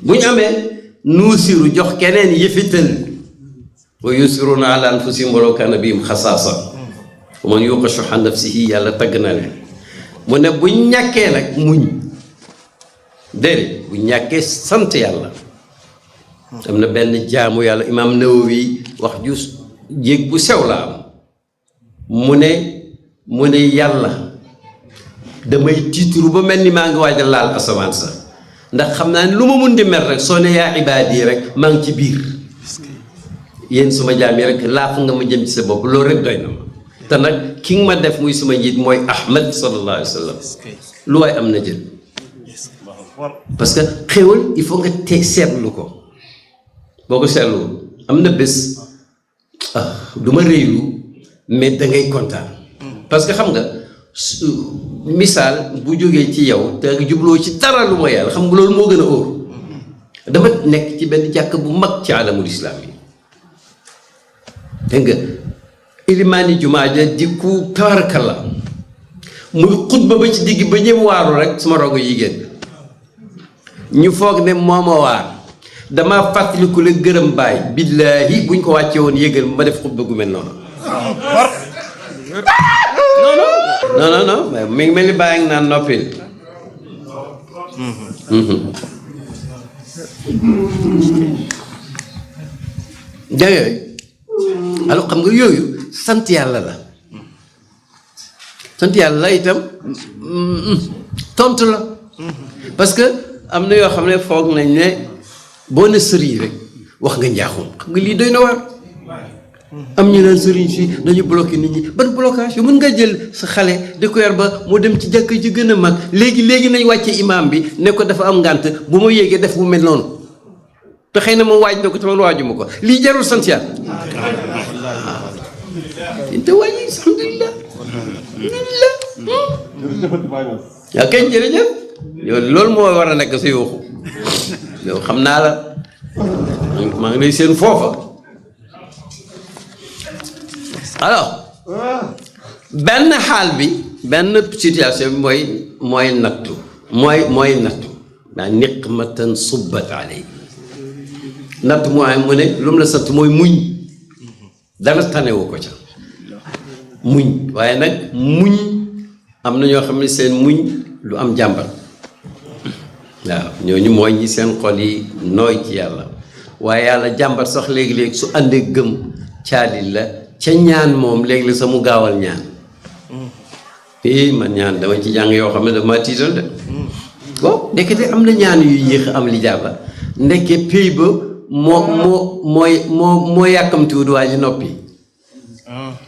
buñ amee nuusiru jox keneen yëfital wa yusiruna ala anfusihim walaw kaana bihim xasaasa wa man yuuqa shuhha nafsihi yàlla tagg na leen mu ne buñ ñàkkee nag muñ déedéet buñ ñàkkee sant yàlla am na benn jaamu yàlla imaam Nawawi wax ju jéeg bu sew la am mu ne yàlla damay tiituru ba mel ni maa ngi waaj a laal asamaan sa ndax xam naa ne lu ma mun di mel rek soo ne yaa ibaadi rek maa ngi ci biir yéen suma jaam yi rek laaf nga ma jëm ci sa bopp loolu rek doy na ma te nag ki nga ma def muy suma njiit mooy Ahmad sallallahu alayhi wa sallam lu waay am na jël parce que xéwal il faut nga seetlu ko boo ko seetlu am na bés du ma réylu mais da ngay kontaan parce que xam nga misaal bu jógee ci yow te jubloo ci dara lu ma yàlla xam nga loolu moo gën a óor dama nekk ci benn jàkk bu mag ci alamul islam yi dégg nga ilimaani jumaa ja di ku tabarakalla muy xutba ba ci digg ba ñëw waaru rek suma rogo yi génn ñu foog ne mooma waar dama fàttaliku la gërëm baay billaahi buñ ko wàccee woon yëgal ma def xutba gu mel noonu non mi ngi mel ni bàyyi nga naan noppil jayooyu alors xam nga yooyu sant yàlla la sant yàlla la itam tontu la parce que am na yoo xam ne foog nañ ne boo ne sëriñ rek wax nga njaaxum xam nga lii doy na waar am ñu naan sëriñ si dañu bloqué nit ñi ban blocage yu mën nga jël sa xale di ko yar ba mu dem ci jàkk ji gën a mag léegi nañ wàcce imaam bi ne ko dafa am ngànt bu ma yéegee def bu mel noonu te xëy na moom waaj na ko te man waajuma ko lii jarul sant yàlla te wàññi alhamdulilah yaa kañ jërëjëf yow loolu moo war a nekk sa yuuxu yow xam naa la maa ngi lay seen foofa alors benn xaal bi benn situation bi mooy nattu mooy nattu daa niqmatan subbat alay nattu mooy mu ne lu mu la sant mooy muñ dara tanewu ko ca muñ waaye nag muñ am na ñoo xam ne seen muñ lu am jàmbat waaw ñooñu mooy ñi seen xol yi nooy ci yàlla waaye yàlla jàmbat sax léegi-léegi su àndee gëm caalil la ca ñaan moom léegi la sa mu gaawal ñaan man ñaan dama ci jàng yoo xam ne dama tiital de bon ndekete am na ñaan yu yéex am li jàlla ndekke pay ba moo yàkkamtiwut waa ji noppi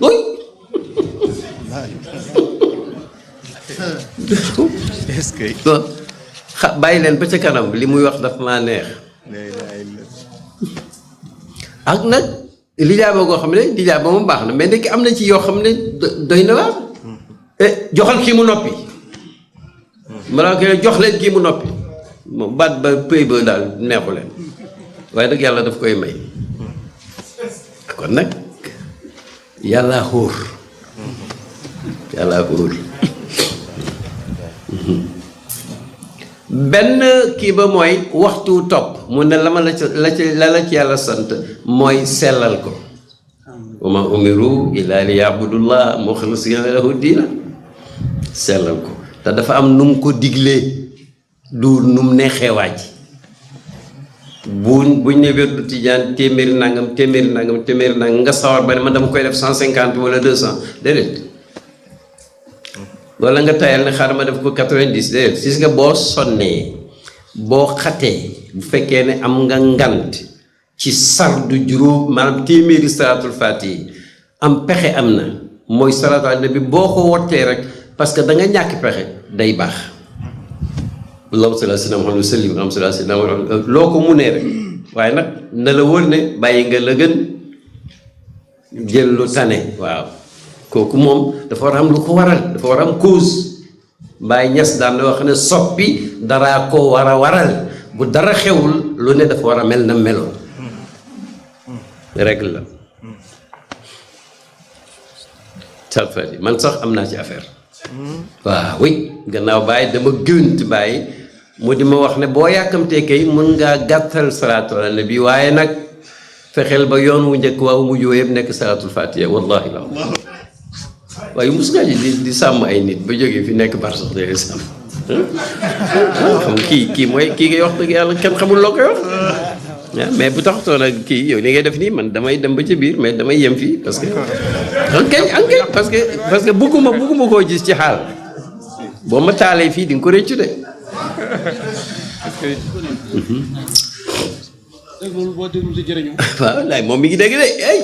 oy bàyyi leen ba ca kanam li muy wax daf maa neex ak nag lijaaba goo xam ne lijaaba moom baax na mais ndekki am na ci yoo xam ne doy na waar joxal kii mu noppi malaa ko jox leen kii mu noppi moom baat ba pëy ba daal neexu leen waaye nag yàlla daf koy may kon nag yàlla xóor benn kii ba mooy waxtu topp mu ne la ci yàlla sant mooy sellal ko wa ma umiru illa li yabudullah muxlisina lahu diina sellal ko te dafa am nu mu ko diglee du nu mu neexee waaj buñ ne wérdu tijaan téeméeri nangam nga sawar ba ne man dama koy def 150 wala 200 déedéet wala nga tayal ne xaaral ma def ko 90 déedéet gis nga boo sonnee boo xatee bu fekkee ne am nga ngant ci sardu juróom maanaam téeméeri salaatul faatihi am pexe am na mooy salaatul nabi boo ko wottee rek parce que da nga ñàkk pexe day baax allahumma salli ala sayyidina Muhammad wa sallim allahumma salli ala sayyidina Muhammad loo ko munee rek waaye nag na la wóor ne bàyyi nga la gën jël lu tane waaw kooku moom dafa war a am lu ko waral dafa war a am cause Baay Ñas daan na wax ne soppi daraa ko war a waral bu dara xewul lu ne dafa war a mel na meloon règle la salfati man sax am naa ci affaire waaw oui gannaaw Baay dama gënt Baay mu di ma wax ne boo yàkkamtee kay mën ngaa gàttal salaatu ala nabi waaye nag fexeel ba yoon wu njëkk waaw mujj yëpp nekk salaatul fatiha wallahi la waaye mus ngaa ji di sàmm ay nit ba jógee fi nekk bar sax day sàmm xam kii mooy kii ngay wax dëgg yàlla kenn xamul loo koy wax mais bu taxutoon ak kii yow li ngay def nii man damay dem ba ci biir mais damay yem fii parce que ankay parce que bugguma koo gis ci xaal boo ma taalee fii di nga ko réccu de waaw laay moom mi ngi dégg de ay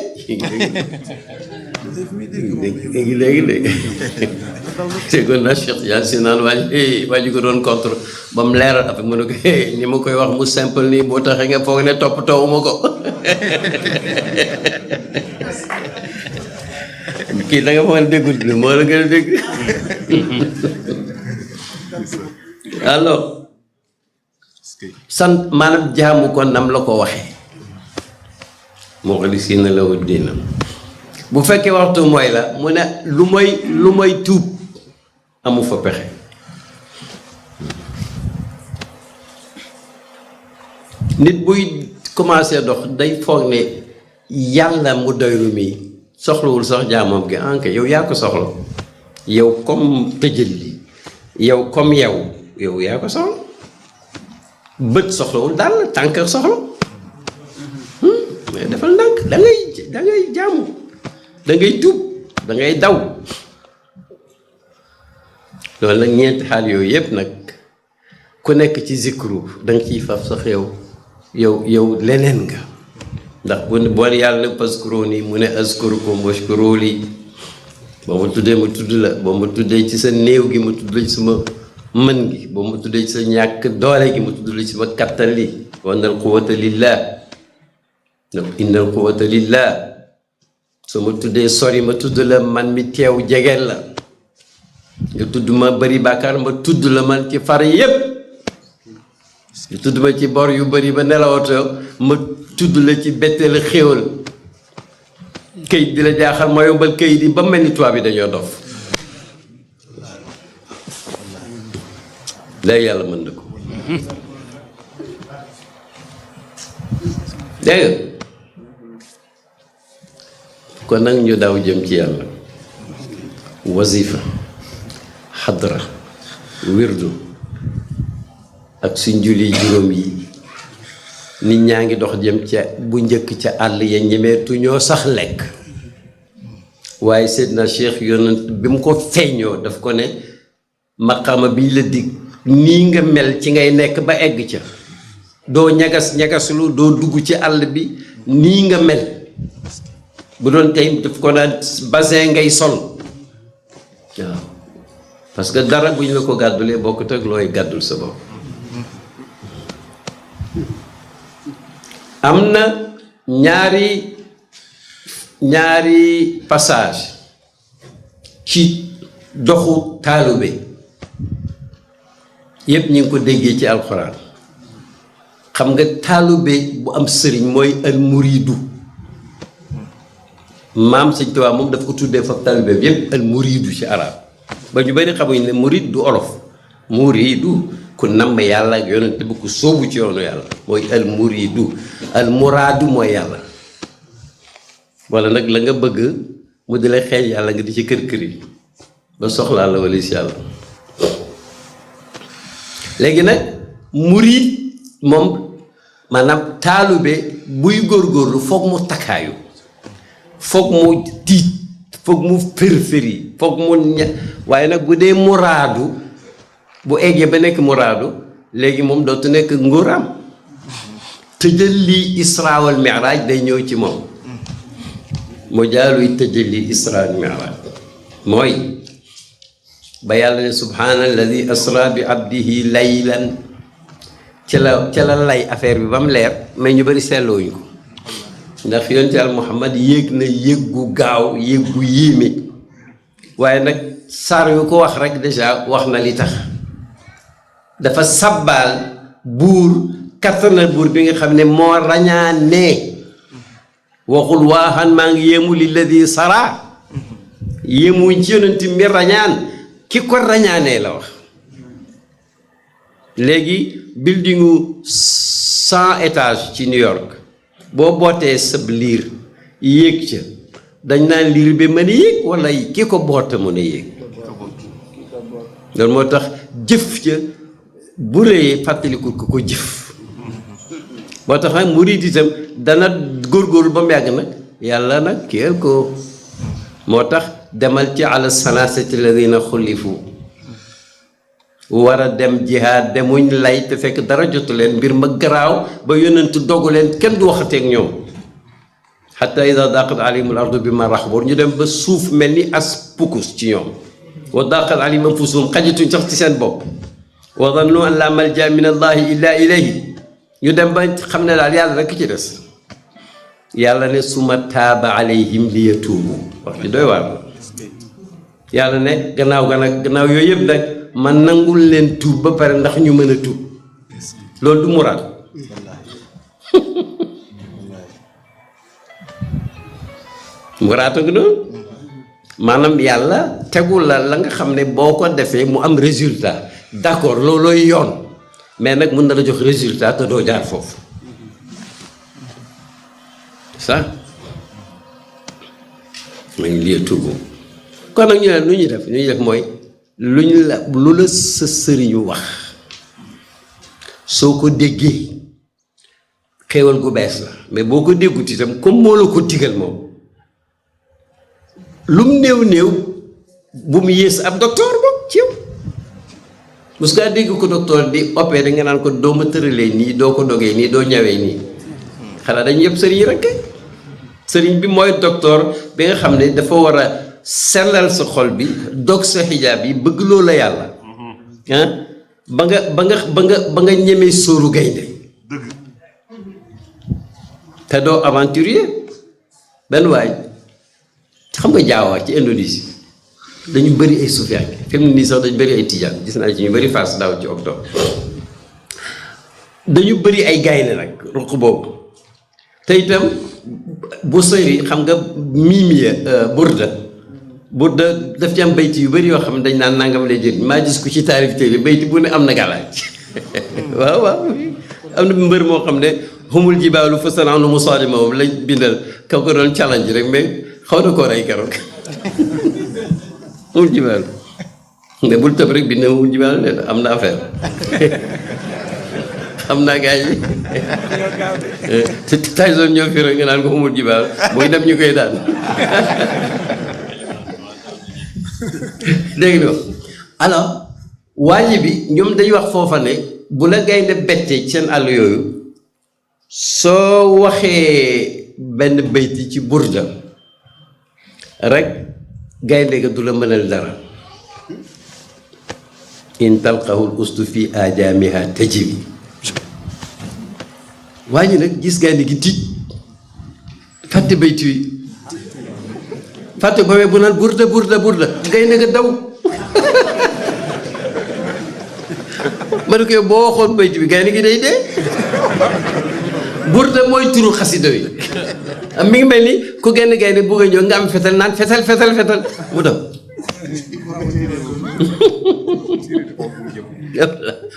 léegi tegoon naa Cheikh Tidiane si naan waa ji ko doon contre ba mu leeral après mu ne ko ni ma koy wax mu simple nii boo taxee nga foog ne toppatoo ma ko kii da nga foog ne déggul bi moo la gën a dégg alors sant maanaam jaamu ko nam la ko waxee moo ko li si na la wut diina bu fekkee waxtu mooy la mu ne lu may tuub amu fa pexe nit buy commencé dox day foog ne yàlla mu doylu mi soxlawul sax jaamoom gi anke yow yaa ko soxla yow comme tëjël li yow comme yow yaa ko soxla bët soxlawul daal tànk soxla mais defal ndànk da ngay jaamu da ngay tuub da ngay daw loolu nag ñeenti xaal yooyu yëpp nag ku nekk ci zikru da nga ciy faf sax yow leneen nga ndax boo yàlla ne paskuruni mu ne askurukum washkuru li boo ma tuddee ma tudd la boo ma tuddee ci sa néew gi ma tudd la ci sama mën gi boo ma tuddee ci sa ñàkk doole gi ma tudd la ci sama kattan li wa innal quwwata lillah innal quwwata lillah soo ma tuddee sori ma tudd la man mi teew jegeel la nga tudd ma bari bàkkaar ma tudd la man ci far yépp nga tudd ma ci bor yu bari ba nelawatoo ma tudd la ci betteel xéewal këyit di la jaaxal ma yombal këyit yi ba mel ni tubaab yi dañoo dof léegi yàlla mën na ko dégg nga kon nag ñu daw jëm ci yàlla wazifa xadra wirdu ak suñ julli juróom yi nit ñaa ngi dox jëm ca bu njëkk ca àll ya ñemeetu ñoo sax lekk waaye Seydina Cheikh yonent bi mu ko feeñoo daf ko ne maqaama biñ la dig nii nga mel ci ngay nekk ba egg ca doo ñagaslu doo dugg ci àll bi nii nga mel bu doon tey daf ko naan basin ngay sol waaw parce que dara bu ñu la ko gàddulee bokkut ak looy gàddul sa bopp am na ñaari passage ci doxu taalube yépp ñu ngi ko déggee ci alxuraan xam nga taalube bu am sëriñ mooy al muridu maam Sëñ Tuubaa moom daf ko tuddee fab taalube bi yépp al muridu ci arab ba ñu bari xamuñ ne murid du olof muridu ku namm yàlla ak yonent bi ku sóobu ci yoonu yàlla mooy al muridu al muraadu mooy yàlla wala nag la nga bëgg mu di la xeeñ yàlla nga di ci kër kër yi ba soxlaa la wala si yàlla léegi nag murid moom maanaam taalube buy góorgóorlu foog mu takkaayu foog mu tiit foog mu fër-fëri foog mu waaye nag bu dee muraadu bu eggee ba nekk muraadu léegi moom dootu nekk nguuraam tëjëli isra wal mi'raj day ñëw ci moom mu jaaluy tëjëli isra wal mi'raj mooy ba yàlla ne subhaana alladi asra bi abdihi laylan ca la lay affaire bi ba mu leer mais ñu bëri seetluwuñ ko ndax yonent Yàlla Muhammad yéeg na yéegu gaaw yéegu yéeme waaye nag saar yu ko wax rek déjà wax na li tax dafa sabbaal buur kattanal buur bi nga xam ne moo rañaanee waxul waaxan maa ngi yéemu lilladi sara yéemuñ ci yonent mi rañaan ki ko rañaanee la wax léegi buildingu 100 étages ci New York boo bootee sab liir yéeg ca dañ naan liir bi mën a yéeg wala ki ko boota mën a yéeg loolu moo tax jëf ca bu rëyee fàttalikul ko jëf moo tax nag murid itam dana góorgóorlu ba mu yàgg nag yàlla nag kiyal ko moo tax demal ci ala salasati alladina xulifu war a dem jihaad demuñ lay te fekk dara jotu leen mbir ma garaaw ba yonent dogu leen kenn du waxateeg ñoom xatta ida daqat alayhim al ardu bi ma raxbor ñu dem ba suuf mel ni as pukus ci ñoom wa daqat alayhim anfusuhum xajatuñ sax ci seen bopp wa dannu an la malja min allahi illa ilayhi ñu dem ba xam ne daal yàlla rekk ci des yàlla ne suma taaba alayhim li yatuubu wax ci doy waar yàlla ne gannaaw ga nag gannaaw yooyu yëpp nag man nangul leen tuub ba pare ndax ñu mën a tuub loolu du muraad muraad ak noonu maanaam yàlla tegul la nga xam ne boo ko defee mu am résultat d'accord loolooy yoon mais nag mun na la jox résultat te doo jaar foofu ça ma ngi lii tuubu kon nag ñu ne lu ñuy def mooy lu la sa sëriñu wax soo ko déggee xéewal gu bees la mais boo ko déggut itam comme moo la ko digal moom lu mu néew bu mu yées ab docteur ba ci yow mos ngaa dégg ko docteur di opéré nga naan ko doo ma tëralee nii doo ko dogee nii doo ñawee nii xanaa dañu yëpp sëriñ rek sëriñ bi mooy docteur bi nga xam ne dafa war a sellal sa xol bi dog sa xijaab yi bëgg loo la yàlla ah ba nga ñemee sóoru gaynde te doo aventurier benn waay xam nga jaawaa ci Indonésie dañu bëri ay sufiyanke fi mu ne nii sax dañu bëri ay tijaan gis naa ci ñu bëri Fass daaw ci octobre dañu bëri ay gaynde nag ruq boobu te itam bu sëri xam nga miimiya burda daf ci am bayti yu bëri yoo xam ne dañ naan nangam lay jëriñ maa gis ko ci taarif téere bayti bu ne am na gàllaaj waaw am na mbër moo xam ne xumul jibaalu fasananu musalima moom lañ bindal kaw ko doon challenge rek mais xaw na koo rey keroog xumul jibaalu mais bul tëb rek bind xumul jibaalu ne am na affaire xam naa gars yi te Tyson ñoo fi rek nga naan ko xumul jibaalu mooy dem ñu koy daan dégg nga alors waaji bi ñoom dañuy wax foofa ne bu la gaynde bettee seen àll yooyu soo waxee benn bayti ci burda rek gaynde ga du la mënal dara in talqahul ustu fi ajaamiha tajibi waa ji nag gis gaynde gi tiit fàtte bayti wi fàtte boobee bu naan burda gaynde ga daw ma ne ko yow boo waxoon bayti bi gaynde gi day dee burda mooy turu xasida yi mi ngi mel ni ku genn gaynde bugg a ñëw nga am fetal naan fetal mu daw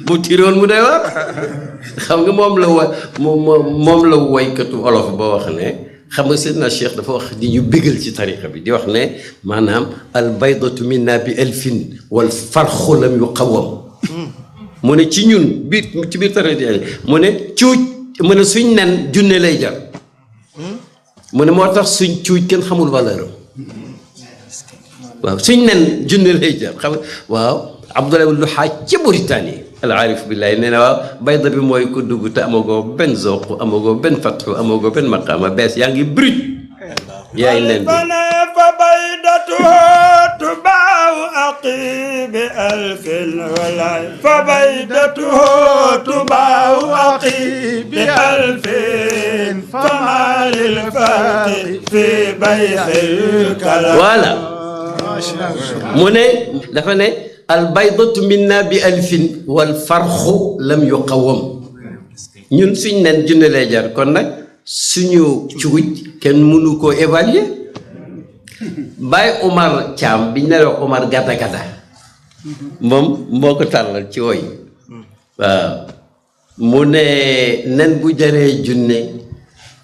bu tiroon mu doy war xam nga moom la woykatu olof ba wax ne xam nga Seydina Cheikh dafa wax di ñu bégal ci tariqa bi di wax ne maanaam al baydatu minna bi elfin wal farxu lam yu qawam mu ne ci ñun ci biir tariqa mu ne cuuj mu ne suñ nen junne lay jar mu ne moo tax suñ cuuj kenn xamul valeur am waaw suñ nen junne lay jar xam waaw Abdoulaye Wulu Xaaj ci Mauritanie al aarif billahi nee na waaw bayda bi mooy ko dugg te amagoo benn zooq amagoo benn fatxu amagoo benn maqaama bees yaa ngi brut yaay nen bi fa baydatu tubaaw aqibi بألف ولا فبيدته تباع أخي بألف فما للفرق في بيع الكلام. voilà mu ne dafa ne albaydatu minna bi alfin wal farxu lam yuqawam ñun suñ nen junne lay jar kon nag suñu cuuj kenn mënu koo évaluer. Baye Omar Thiam biñ ne wax Omar gata gata moom moo ko tàllal ci woy waaw mu ne nen bu jaree junne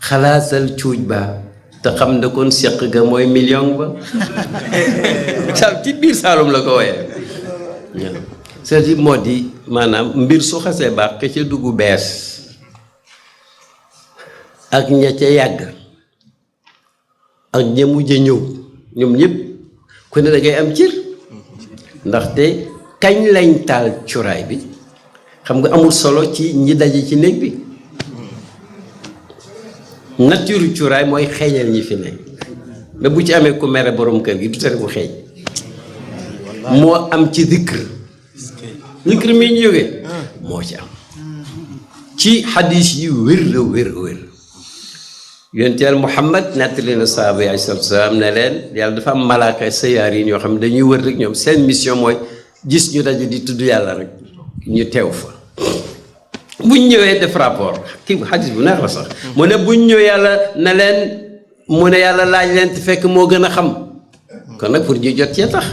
xalaatal cuuj ba te xam ne kon seq ga mooy million ba sam ci biir Saalum la ko woyee c'est-à-dire moo di maanaam mbir su xasee baax ke ca dugg bees ak ña ca yàgg ak ña mujj ñëw ñoom ñëpp ku ne da ngay am cër ndaxte kañ lañ taal cuuraay bi xam nga amul solo ci ñi daje ci néeg bi nature cuuraay mooy xeeñal ñi fi ne mais bu ci amee ku mere borom kër gi du tere mu xeeñ moo am ci zikr mi ñu jógee moo ci am ci xadis yi wér la wér yonent Yàlla Muhammad nettali na sahaaba yi alayhi salaatu wa salaam ne leen yàlla dafa am malaaka sayaar yi ñoo xam ne dañuy wër rek ñoom seen mission mooy gis ñu daje di tudd yàlla rek ñu teew fa buñ ñëwee def rapport kii xadis bu neex la sax mu ne buñ ñëwee yàlla ne leen mu ne yàlla laaj leen te fekk moo gën a xam kon nag pour ñu jot cee tax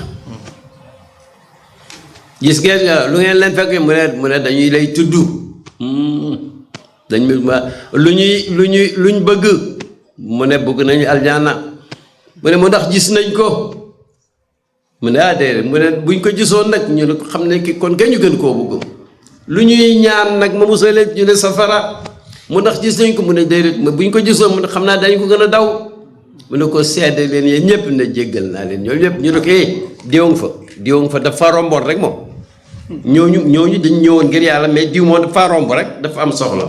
gis ngeen lu ngeen leen fekk mu ne dañuy lay tudd dañ ma luñ bëgg mu ne bëgg nañu aljana mu ne mu ndax gis nañ ko mu ne déedéet mu ne buñ ko gisoon nag ñu ne xam ne ki kon kañ ñu gën koo bëgg lu ñuy ñaan nag ma musalee ñu ne safara mu ndax gis nañ ko mu ne déedéet buñ ko gisoon mu ne xam naa dañ ko gën a daw mu ne ko seede leen yéen ñëpp ne jéggal naa leen ñoom ñëpp ñu ne ko diwoŋ fa dafa romboon rek moom ñooñu dañ ñëwoon ngir yàlla mais diw moom dafa romb rek dafa am soxla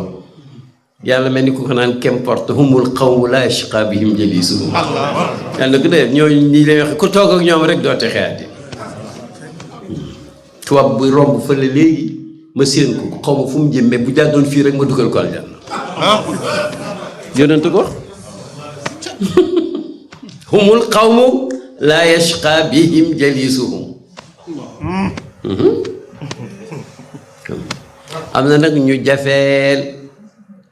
yàlla mel ni ku ko naan qu'importe humul qawmu la yashqa bihim jalisuhum yàlla ko dee ñooñu ñi lay wax ku toog ak ñoom rek doote xeeti tubaab bu romb fële léegi ma séen ko xaw ma fu mu jëm mais bu jàddoon fii rek ma dugal ko aljanna yonent ko humul qawmu la yashqa bihim jalisuhum am na nag ñu jafeel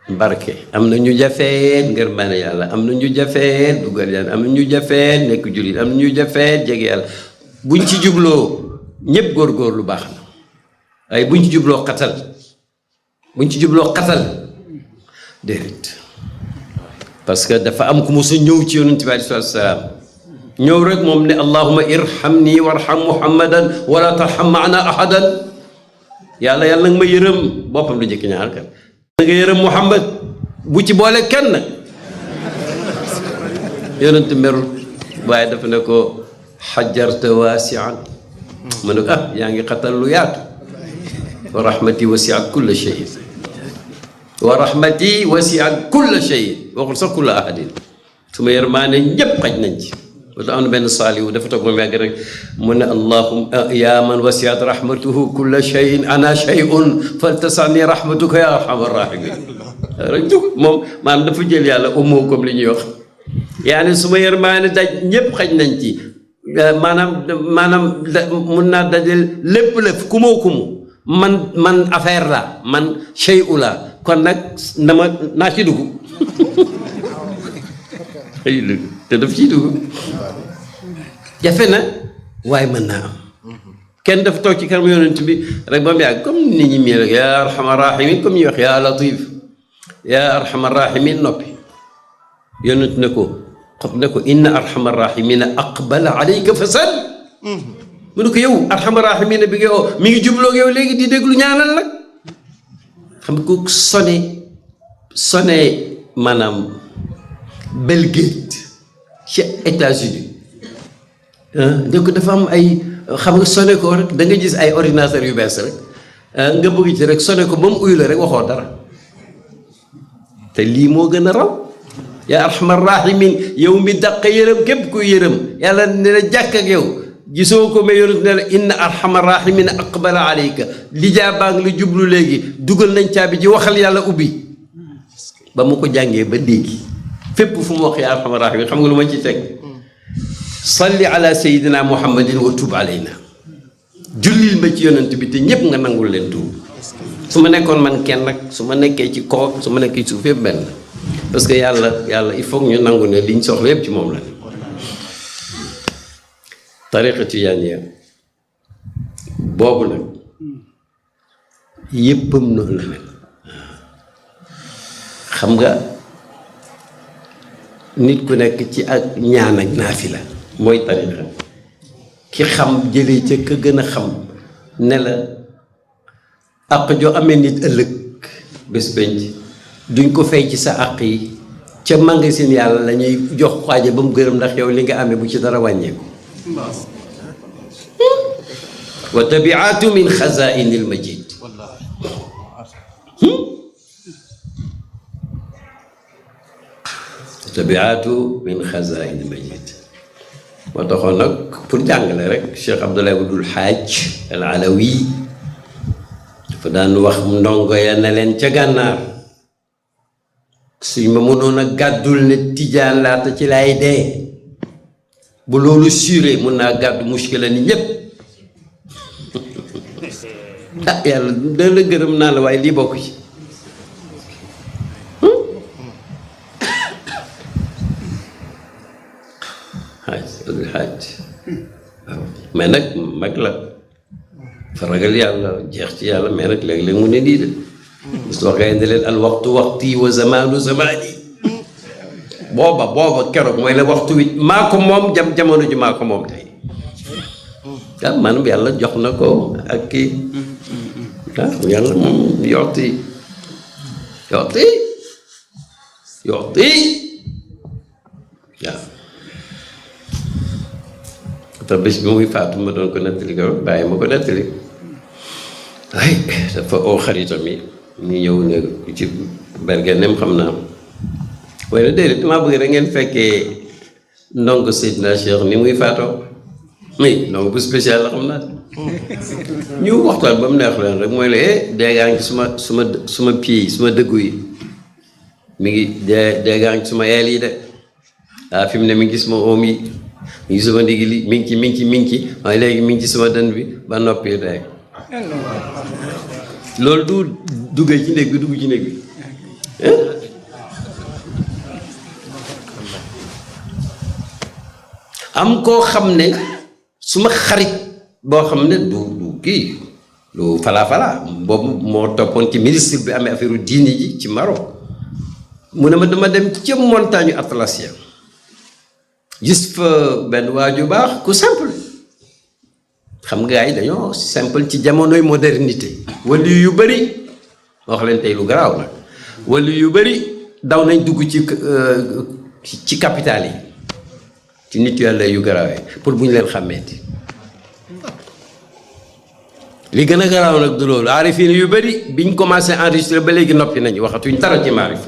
barke am na ñu jafeel ngir mën yàlla am na ñu jafeel dugal yàlla am na ñu jafeel nekk jullit am na ñu jafeel jege yàlla buñ ci jubloo ñëpp góor lu baax na waaye buñ ci jubloo xatal déedéet parce que dafa am ku mos a ñëw ci yonent bi alayhi salaatu wa salaam ñëw rek moom ne allahumma irhamni warham muhammadan wala tarham maana ahadan yàlla nga ma yërëm boppam lu njëkk ñaar kan na nga yërëm muhammad bu ci boole kenn yonent merul waaye dafa ne ko xajarta waasian mu ne ko yaa ngi xatal lu yaatu wa rahmati wasiat kulla shay waxul sax kulla ahadin su ma yërmaane ñépp xaj nañ ci wala am na benn saaliwu dafa toog moom yàgg rek mu ne allahumma yaa man wasiat rahmatuhu kulla shayin ana shay'un faltasani rahmatuka ya arhamar rahimin rek jug moom maanaam dafa jël yàlla umoo comme li ñuy wax yaani su ma yërmaane daj ñépp xaj nañ ci maanaam mun naa dajal lépp kumoo man affaire la man shay'u la kon nag naa ci dugg te daf ciy dugg jafe na waaye mën naa am kenn dafa toog ci kanam yonent bi rek ba mu yàgg comme nit ñi mii rek yaa arhamar rahimin comme ñuy wax yaa latif yaa arhamar rahimin noppi yonent ne ko inna arhamar rahimina aqbala alayka fasal mu ne ko yow arhamar rahimina bi nga mi ngi jubloo yow léegi di déglu ñaanal nag xam nga ko sone maanaam Bill Gates ci États-Unis donc dafa am ay xam nga sone ko rek da nga gis ay ordinateur yu bees rek nga bëgg ci rek sone ko ba mu uyu la rek waxoo dara te lii moo gën a raw yaa arhamar rahimin yow mi dàq yërëm képp kuy yërëm yàlla ne la jàkk ak yow gisoo ko mais yonent ne la inna arhamar rahimina aqbala alayka lijaa baa ngi la jublu léegi dugal nañ caabi ji waxal yàlla ubbi ba mu ko jàngee ba léegi fépp fu mu wax yaa arhamar rahimin xam nga lu ma ci teg salli ala sayidina muhammadin wa tub alayna jullil ma ci yonent bi te ñépp nga nangul leen tuub su ma nekkoon man kenn nag su ma nekkee ci kaw su ma nekkee ci suuf yëpp benn parce que yàlla il faut ñu nangu ne liñ soxla yëpp ci moom la tariqa tijaaniya boobu nag yéppam noonu la mel xam nga nit ku nekk ci ak ñaan ak naafila mooy tariqa ki xam jëlee ca ka gën a xam ne la àq joo amee nit ëllëg bés penc duñ ko fay ci sa àq yi ca magasin yàlla la ñuy jox xaaja ba mu gërëm ndax yow li nga amee bu ci dara wàññeeku wa tabiatu min xazaini lmajid tabiatu min xazaini lmajid moo taxoon nag pour jàngale rek Cheikh Abdoulaye Wudul Xaaj al Alawi dafa daan wax ndongo ya ne leen ca gànnaar suñ ma mënoon a gàddul ne tijaan laata ci lay dee bu loolu suré mun naa gàddu muskila ni ñépp ah yàlla da la gërëm naa la waaye lii bokk ci xaaj waaw mais nag mag la fa ragal yàlla jeex ci yàlla mais nag léeg-léeg mu ne nii de bis waxee ne leen al waxtu waxti wa zamaanu zamaani booba keroog mooy la waxtu wi maa ko moom jamono ji maa ko moom tey ah maanaam yàlla jox na ko ak kii ah yàlla moom yoxti waaw te bés bi muy faatu ma doon ko nettali ko bàyyi ma ko nettali ay dafa oo xaritam yi ñu ñëw ne ci bergenem xam naa waaye déedéet damaa bëgg rek ngeen fekkee ndongo Seydina Cheikh ni muy faatoo mais ndongo bu spécial la xam naa ñu waxtaan ba mu neex leen rek mooy la deegaa ngi suma pied yi suma dëggu yi mi ngi deegaa ngi suma eel yi de fi mu ne mi ngi gis ma oom yi mi ngi sama ndigg li mi ngi ci waaye léegi mi ngi ci sama dën bi ba noppi rek loolu du duggee ci néeg bi dugg ci néeg bi am koo xam ne suma xarit boo xam ne du kii du falaa boobu moo toppoon ci ministre bi amee affaire diini ji ci Maroc mu ne ma dama dem ca montagne Atlas ya gis fa benn waaju baax ku simple xam nga ay dañoo simple ci jamonoy modernité wali yu bëri wax leen tey lu garaaw nag wali yu bëri daw nañ dugg ci capital yi ci nit yàlla yu garaawee pour bu ñu leen xàmmeeti li gën a garaaw nag du loolu aarifin yu bëri biñ commencé enregistré ba léegi noppi nañu waxatuñ dara ci maarif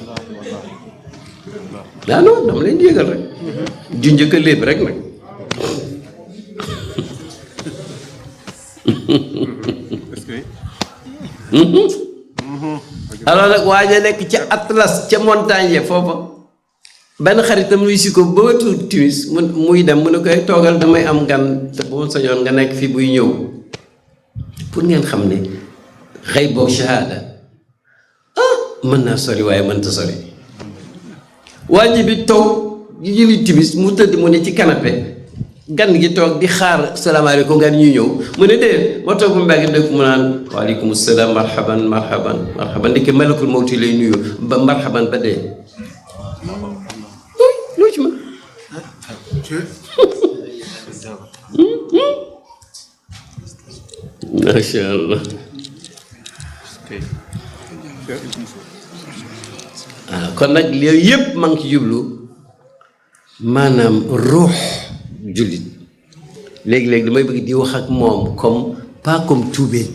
ah non dama leen yëgal rek ju njëkk a léeb rek nag alors nag waa ja nekk ca Atlas ca montagne ya foofa benn xaritam luy si ko ba wetu timis muy dem mu ne koy toogal damay am gan te boo sañoon nga nekk fii buy ñëw pour ngeen xam ne xëy boo shahada mën naa sori waaye mënta sori waa ji bi toog jëli timis mu tëdd mu ne ci canapé gan gi toog di xaar salaamaaleykum gan ñuy ñëw mu ne dee ma toog mu mbàgg dëkk mu naan waaleykum salaam marhaban ndeke malakul mawti lay nuyu ba marhaban ba dee loo ci mën macha allah kon nag yooyu yëpp maa ngi ci jublu maanaam ruux jullit léegi-léegi damay bëgg di wax ak moom comme pas comme tuubeen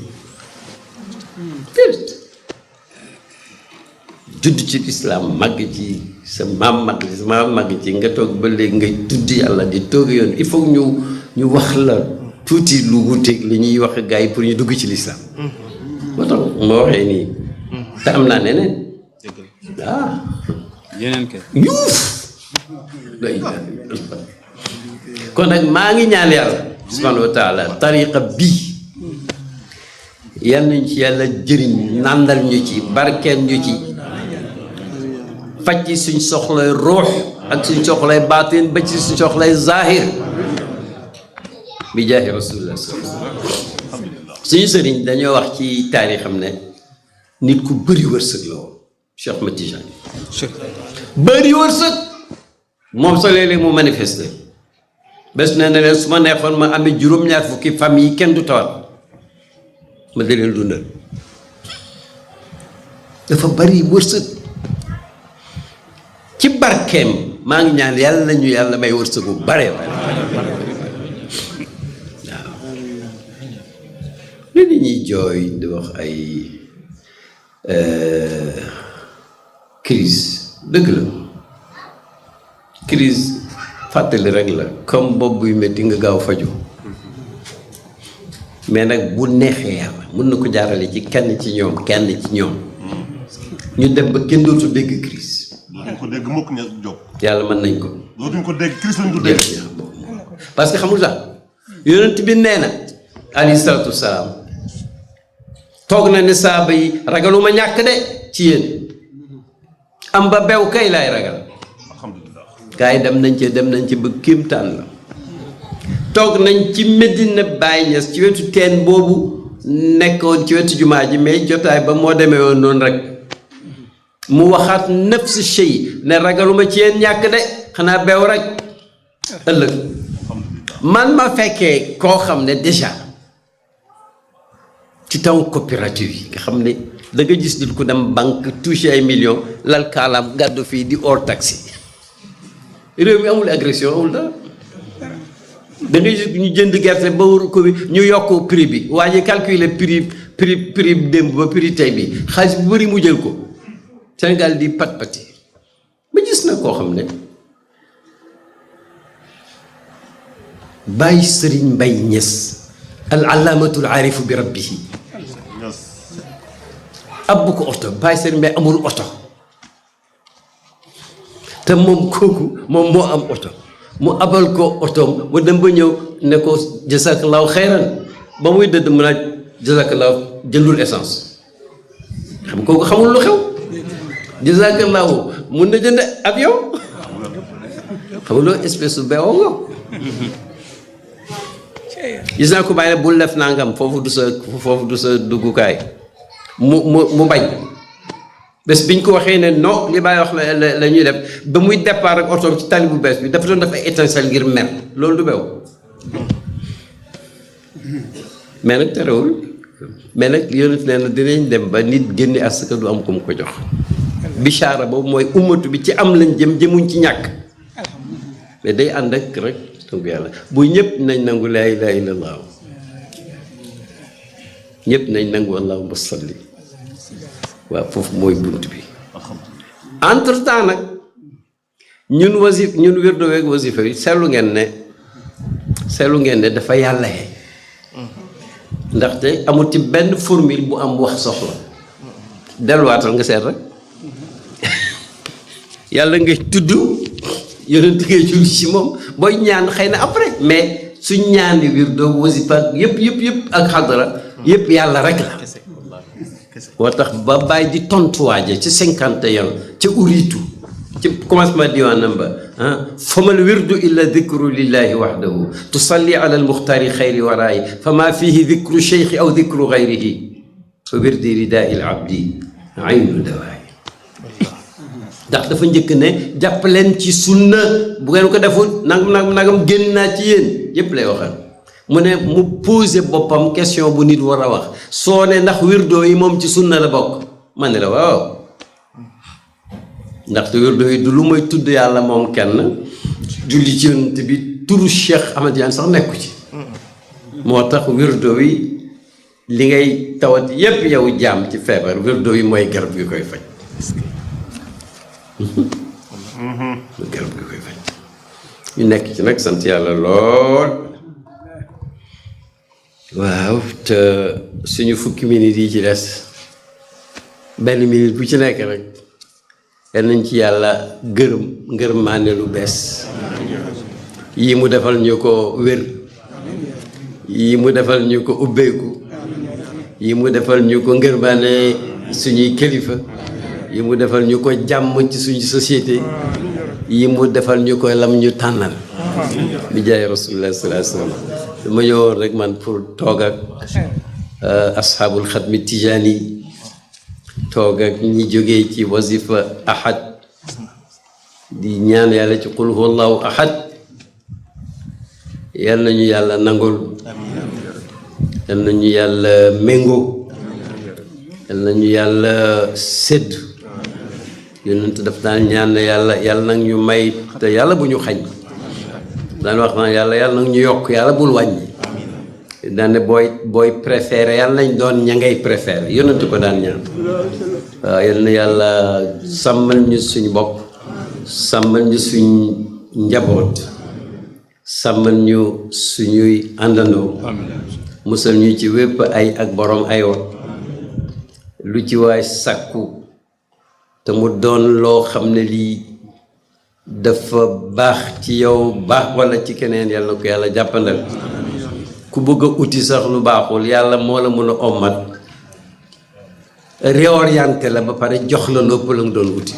judd ci islam màgg ci sa maam màgg ci nga toog ba léegi ngay tudd yàlla di toog yoon il faut ñu ñu wax la tuuti lu wuteeg li ñuy wax gars yi pour ñu dugg ci lislaam moo tax ma waxee nii te am naa neneen yeneen kay yuuf kon nag maa ngi ñaan yàlla subhanahu wa taala tariqa bii yal nañ ci yàlla jëriñ nàndal ñu ci barkeel ñu ci faj ci suñ soxlay ruux ak suñ soxlay baatin ba ci suñ soxlay zahir bi jaahi rasulillah suñu sëriñ dañoo wax ci taarixam ne nit ku bëri wërsëg la woon Cheikh Ahmed Tidiane bëri wërsëg moom soo léeg-léeg mu manifesté bés na ne leen su ma neexoon ma amee juróom-ñaar fukki famille yi kenn du tawat ma di leen dundal dafa bëri wërsëg ci barkeem maa ngi ñaan yàlla nañu yàlla may wërsëg bu bare waaw li nit ñuy jooy di wax ay crise dëgg la crise fàttali rek la comme bopp buy métti nga gaaw faju mais nag bu neexee yàlla mën na ko jaarale ci kenn ci ñoom ñu dem ba kenn dootu dégg crise dootuñ ko dégg mukk ña jóg yàlla mën nañ ko dootuñ ko dégg crise lañ ko dégg parce que xamul sax yonent bi nee na alayhi salaatu wasalaam toog na ne saaba yi ragaluma ñàkk de ci yéen am ba bew kay laay ragal alhamdulilah gaa yi dem nañ ci ba kéemtaan la toog nañ ci Medina Baye Niass ci wetu teen boobu nekkoon ci wetu jumaa ji mais jotaay ba moo demee woon noonu rek mu waxaat nafsi shay ne ragaluma ci yéen ñàkk de xanaa bew rek ëllëg man ma fekkee koo xam ne déjà ci taw coopérative yi nga xam ne da nga gis nit ku dem banque touché ay millions lal kaalaam gàddu fii di hors taxi réew mi amul agression amul dara da ngay gis ñu jënd gerte ba wër ko bi ñu yokk prix bi waa ji calculer prix démb ba prix tey bi xaalis bu bëri mu jël ko Sénégal di pat-pati ma gis na koo xam ne Baye Serigne Mbaye Niass al allaamatul aarifu bi rabbihi abbu ko oto Baye Serigne Mbaye amul oto te moom kooku moom moo am oto mu abal ko otoom mu dem ba ñëw ne ko jazakallahu xayran ba muy dëdd mu naaj jazakallahu jëndul essence xam kooku xamul lu xew jazakallahu mun na jënd avion xamuloo espèce su beewoo nga gis naa ko bàyyi bul def nangam foofu du sa duggukaay mu bañ bés biñ ko waxee ne non li bàyyi wax la ñuy def ba muy départ ak oto ci tali bu bees bi dafa doon def ay étincelle ngir mer loolu du bew mais nag terewul mais nag yonent nee na dinañ dem ba nit génne asaka du am ku mu ko jox bichaara boobu mooy ummatu bi ci am lañ jëmuñ ci ñàkk mais day ànd ak rek donc yàlla bu ñëpp nañ nangu laa ilaaha illallaah ñëpp nañ nangu allahumma salli waaw foofu mooy bunt bi entre temps nag ñun wirdo weeg wasifa yi seetlu ngeen ne dafa yàlla xee ndaxte amul ci benn formule bu am wax soxla delluwaatal nga seet rek yàlla ngay tudd yonent ngay jul ci moom booy ñaan xëy na après mais suñ ñaani wirdo wasifa yëpp ak xadara yëpp yàlla rek la moo tax ba bàyyi di tontuwaaje ci 51 ca uriitu ci commencement diwaanam ba famal wirdu illa dicru lillahi waxdahu tusalli ala almuxtaari xayri waraayi fa maa fihi dicru cheikhi aw dicru gayrihi fa wirdi ridaai alabdi aynu dawaayi ndax dafa njëkk ne jàpp leen ci sunna bu ngeen ko deful nagam génn naa ci yéen yépp lay waxal mu ne mu posé boppam question bu nit war a wax soo ne ndax wirdo yi moom ci sunna la bokk ma ne la waaw ndaxte wirdo yi du lu may tudd yàlla moom kenn julli ci yonent bi turu Cheikh Ahmed Tidiane sax nekku ci moo tax wirdo yi li ngay tawat yépp yow jaam ci feebar wirdo yi mooy garab gi koy faj garab gi koy faj ñu nekk ci nag sant yàlla lool waaw te suñu fukki minutes yi ci des benn minute bu ci nekk rek yal nañ ci yàlla ngërëm maane lu bees yii mu defal ñu ko wér yii mu defal ñu ko ubbeeku yii mu defal ñu ko ngërmaane suñuy kilifa yii mu defal ñu ko jàmm ci suñu société yii mu defal ñu ko lam ñu tànnal bi jaay rasulullah sallallahu alayhi wa sallam dama ñëwoon rek man pour toog ak asxaabul xatmi tijaani toog ak ñi jógee ci wasifa ahad di ñaan yàlla ci qul huwallahu ahad yal nañu yàlla nangul yal nañu yàlla méngoo yal nañu yàlla sédd yonent daf daan ñaan yàlla nag ñu may te yàlla bu ñu xañ daan wax naan yàlla nag ñu yokk yàlla bul wàññi daan ne booy préféré yàlla nañ doon ña ngay préféré yonent ko daan ñaan waaw yal na yàlla sàmmal ñu suñu bopp sàmmal ñu suñ njaboot sàmmal ñu suñuy àndandoo musal ñu ci wépp ay ak borom ay wa lu ci waay sàkku te mu doon loo xam ne lii dafa baax ci yow baax walla ci keneen yàlla na ko yàlla jàppandal ku bëgg a uti sax lu baaxul yàlla moo la mën a ommat réorienté la ba pare jox la lépp la nga doon uti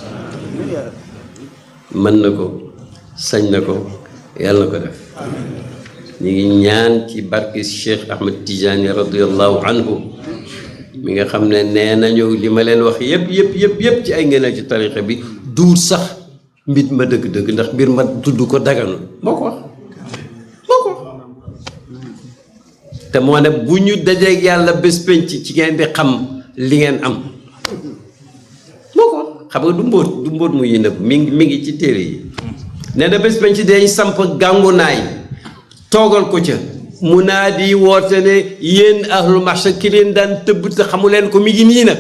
mën na ko sañ na ko yàlla na ko def ñu ngi ñaan ci barke Cheikh Ahmed Tidiane radiyallahu anhu mi nga xam ne nee nañu li ma leen wax yëpp ci ay ngëneel ci tarixa bi duur sax mbir ma dëgg-dëgg ndax mbir ma tudd ko daganu moo ko wax te moo ne bu ñu dajeeg yàlla bés penc ci ngeen di xam li ngeen am moo ko xam nga du mbóot mu yi nëbb mi ngi ci téere yi nee na bés penc dañ samp gàngu naay toogal ko ca mu naa di woote ne yéen ahlul mahshar ki leen daan tëbb te xamu leen ko mi ngi nii nag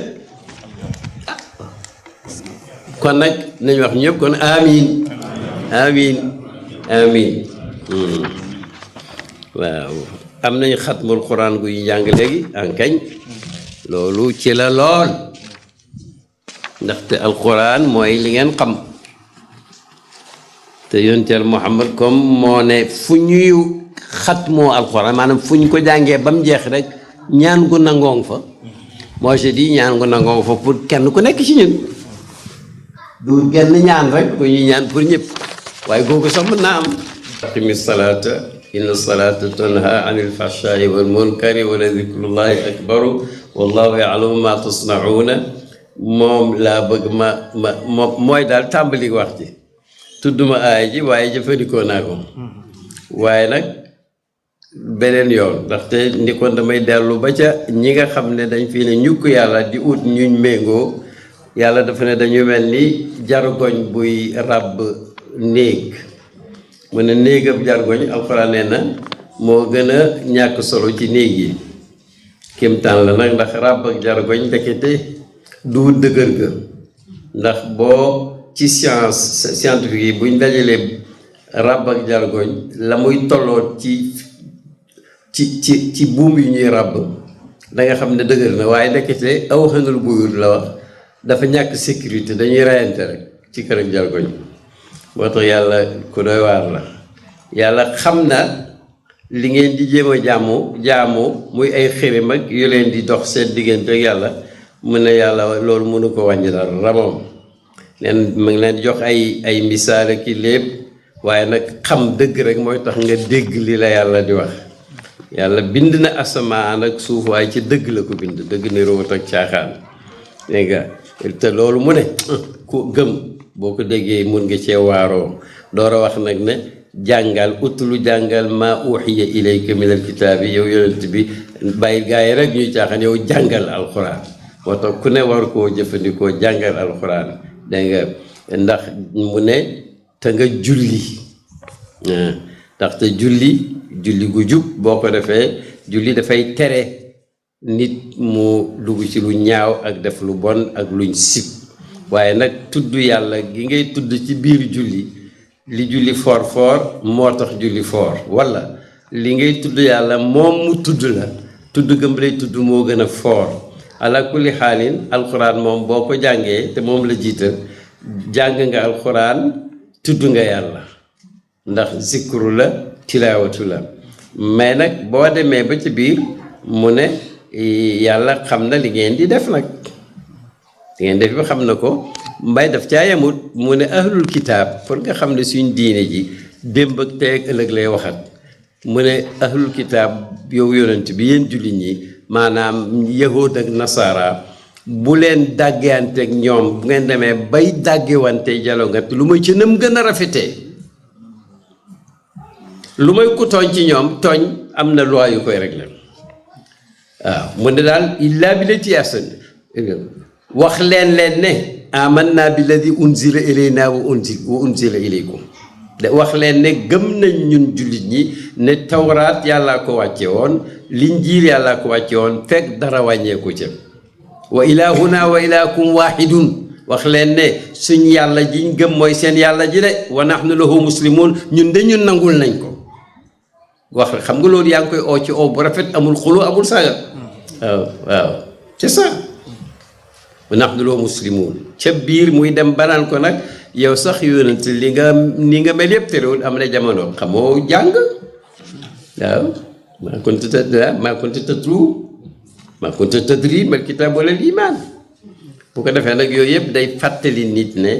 kon nag nañ wax ñëpp kon amin waaw am nañu xatmul quran guy jàng léegi ankañ loolu ci la lool ndaxte alquran mooy li ngeen xam te yonteel Muhammad comme moo ne fu ñuy xatmoo alquran maanaam fu ñu ko jàngee ba mu jeex rek ñaan gu nangoong fa moi je dis ñaan gu nangoong fa pour kenn ku nekk ci ñun du genn ñaan rek ku ñuy ñaan pour ñëpp waaye googu sax mën naa am aqimi salaata inna salaata tanha anil fahshaai wal munkari wa la zikrullahi akbaru wallahu yaalamu ma tasnauna moom laa bëgg mooy daal tàmbali wax ji tudduma aay ji waaye jëfandikoo naa ko waaye nag beneen yoon ndaxte ni kon damay dellu ba ca ñi nga xam ne dañ fii ne ñukk yàlla di ut ñuñ méngoo yàlla dafa ne dañu mel ni jargoñ buy ràbb néeg mu ne néegab jargoñ alxuraan nee na moo gën a ñàkk solo ci néeg yi kéemtaan la nag ndax ràbb ak jargoñ ndekete du dëgër ga ndax boo ci scientifique yi buñ dajalee ràbb ak jargoñ la muy tolloot ci buum yu ñuy ràbb da nga xam ne dëgër na waaye ndekete aw xëngal buyut la wax dafa ñàkk sécurité dañuy rayante rek ci kër ak jargoñ moo tax yàlla ku doy waar la yàlla xam na li ngeen di jéem a jaamu muy ay xirim ak yu leen di dox seen diggante ak yàlla mu ne yàlla loolu mënu ko wàññi dara ramoom leen mu ngi leen jox ay misaal ki lépp waaye nag xam dëgg rek mooy tax nga dégg li la yàlla di wax yàlla bind na asamaan ak suuf waaye ci dëgg la ko bind dëgg ni root ak caaxaan dégg nga te loolu mu ne ku gëm boo ko déggee mun nga cee waaroo door a wax nag ne jàngal utulu jàngal maa uxiya ilayka min alkitaabi yow yonent bi bàyyi gaa yi rek ñuy caaxaan yow jàngal alxuraan moo tax ku ne war koo jëfandikoo jàngal alxuraan dégg nga ndax mu ne te nga julli ndaxte julli gu jub boo ko defee julli dafay tere nit mu dugg ci lu ñaaw ak def lu bon ak luñ sib waaye nag tudd yàlla gi ngay tudd ci biir julli li julli foor moo tax julli foor walla li ngay tudd yàlla moom mu tudd la tudd gëm lay tudd moo gën a foor ala kulli xaalin alxuraan moom boo ko jàngee te moom la jiital jàng nga alxuraan tudd nga yàlla ndax zikru la tilaawatu la mais nag boo demee ba ci biir mu ne yàlla xam na li ngeen di def nag li ngeen def bi xam na ko mbay daf caa yemut mu ne ahlul kitaab pour nga xam ne suñ diine ji démb ak tey ak ëllëg lay waxat mu ne ahlul kitaab yow yonent bi yéen jullit ñi maanaam yahood ak nasaara bu leen dàggewanteeg ñoom bu ngeen demee bay dàggewante jalongat lu may ci nam gën a rafetee lu may ku tooñ ci ñoom tooñ am na loi yu koy régler waaw mu ne daal illaa billati ahsan wax leen ne amanna billadi unzila ilayna wa unzila ilaykum de wax leen ne gëm nañ ñun jullit ñi ne tawraat yàllaa ko wàcce woon linjiil yàllaa ko wàcce woon fekk dara wàññeeku ca wa ilahuna wa ilahakum wahidun wax leen ne suñ yàlla jiñ gëm mooy seen yàlla ji de wa nahnu lahu muslimun ñun de ñun nangul nañ ko wax xam nga loolu yaa ngi koy oo ci oo bu rafet amul xulu amul saaga waaw c'est ça wa nahnu lahu muslimun ca biir muy dem banaan ko nag yow sax yonent li nga ni nga mel yëpp terewul am na jamono xamoo jàng waaw maa kunta tadri mal kitaab wala liimaan bu ko defee nag yooyu yëpp day fàttali nit ne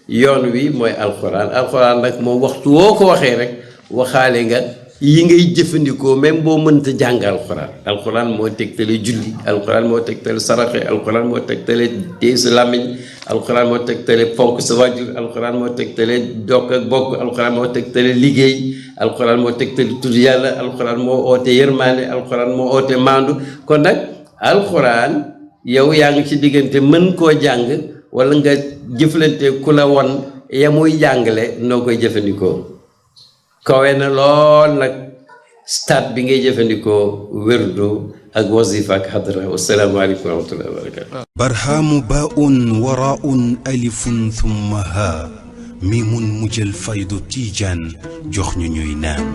yoon wi mooy alxuraan nag moom waxtu woo ko waxee rek waxaale nga yi ngay jëfandikoo même boo mënta jàng alxuraan moo tegtale julli alxuraan moo tegtale saraxe alxuraan moo tegtale téye sa làmmiñ alxuraan moo tegtale fonk sa wàjjur alxuraan moo tegtale dokk ak bokk alxuraan moo tegtale liggéey alxuraan moo tegtale tudd yàlla alxuraan moo oote yërmaane alxuraan moo oote maandu kon nag alxuraan yow yaa ngi ci diggante mën koo jàng wala nga jëflante ku la won ya muy jàngale noo koy jëfandikoo kawe na lool nag stade bi ngay jëfandikoo wérdu ak wasifa ak xadra wassalaamu aleykum wa rahmatullahi wa barakatu barhaamu baa'un waraa'un alifun thumma haa miimun mujjal faydu tiijaan jox ñu ñuy naan